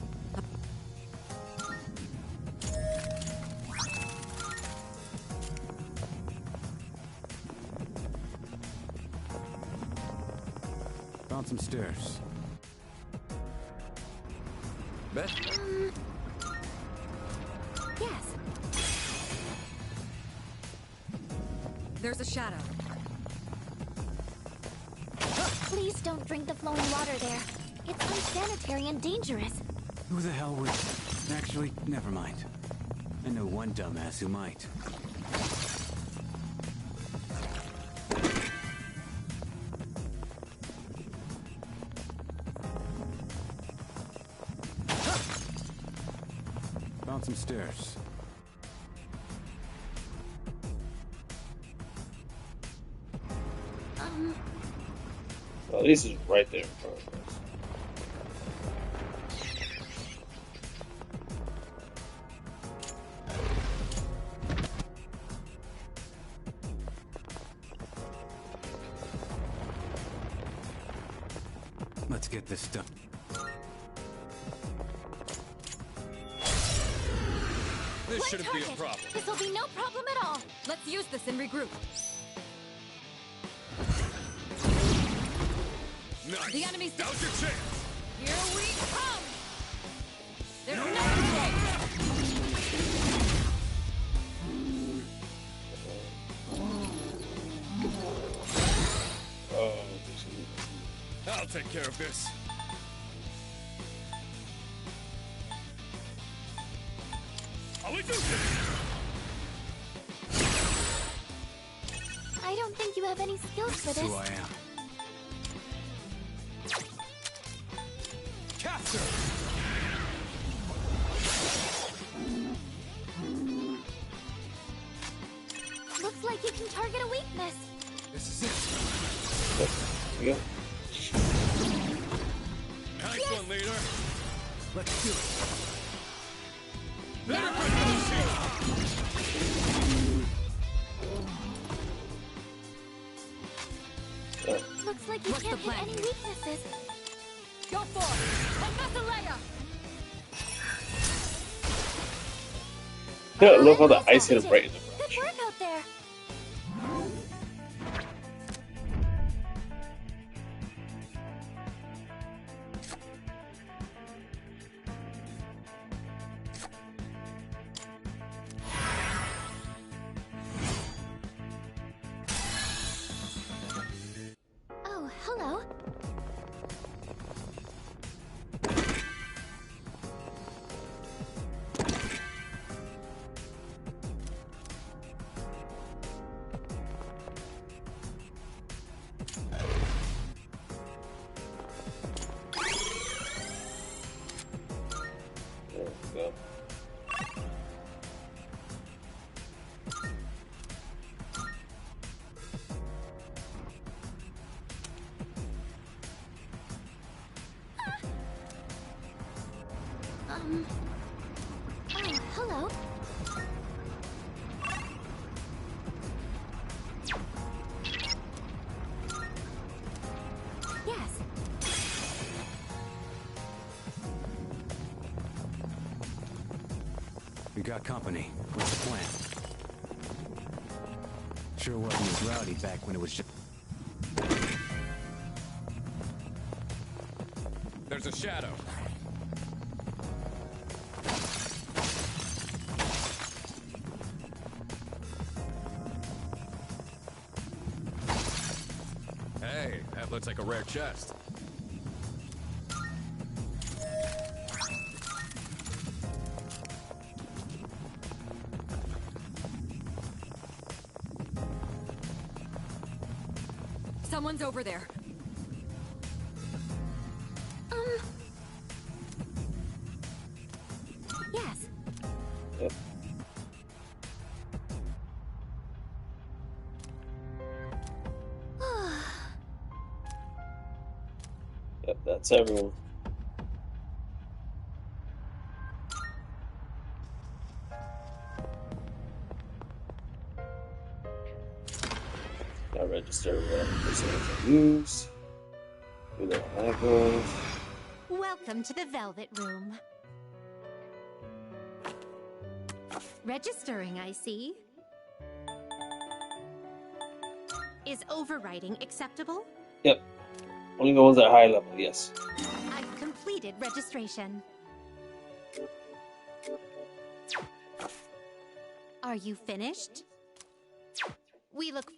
Found some stairs. Bet. Yes. There's a shadow. Please don't drink the flowing water there. It's unsanitary and dangerous. Who the hell would... Actually, never mind. I know one dumbass who might. Found some stairs. Well, this is right there in front of us. Let's get this done. This shouldn't be a problem. This will be no problem at all. Let's use this and regroup. Nice. The enemy's down. Now's your chance. Here we come! There's no mistake! I'll take care of this. How we do this? I don't think you have any skills for That's who this. I am. Capture! Looks like you can target a weakness. This is it. There you go. Nice one, leader. Let's do it. Better Looks like you What's can't the plan? hit any weaknesses. Go for it! Professor Leia! Look how the ice hit him right in the Good crotch. work out there. Oh, hello. There we go. Oh, hello. Yes. We got company. What's the plan? Sure wasn't as rowdy back when it was just... There's a shadow. Hey, that looks like a rare chest. Someone's over there. Yes. Yep. That's everyone. Got register whatever percentage I use. You know how that goes. Welcome to the Velvet Room. Registering, I see. Is overwriting acceptable? Yep. Only the ones at high level, yes. I've completed registration. Are you finished? We look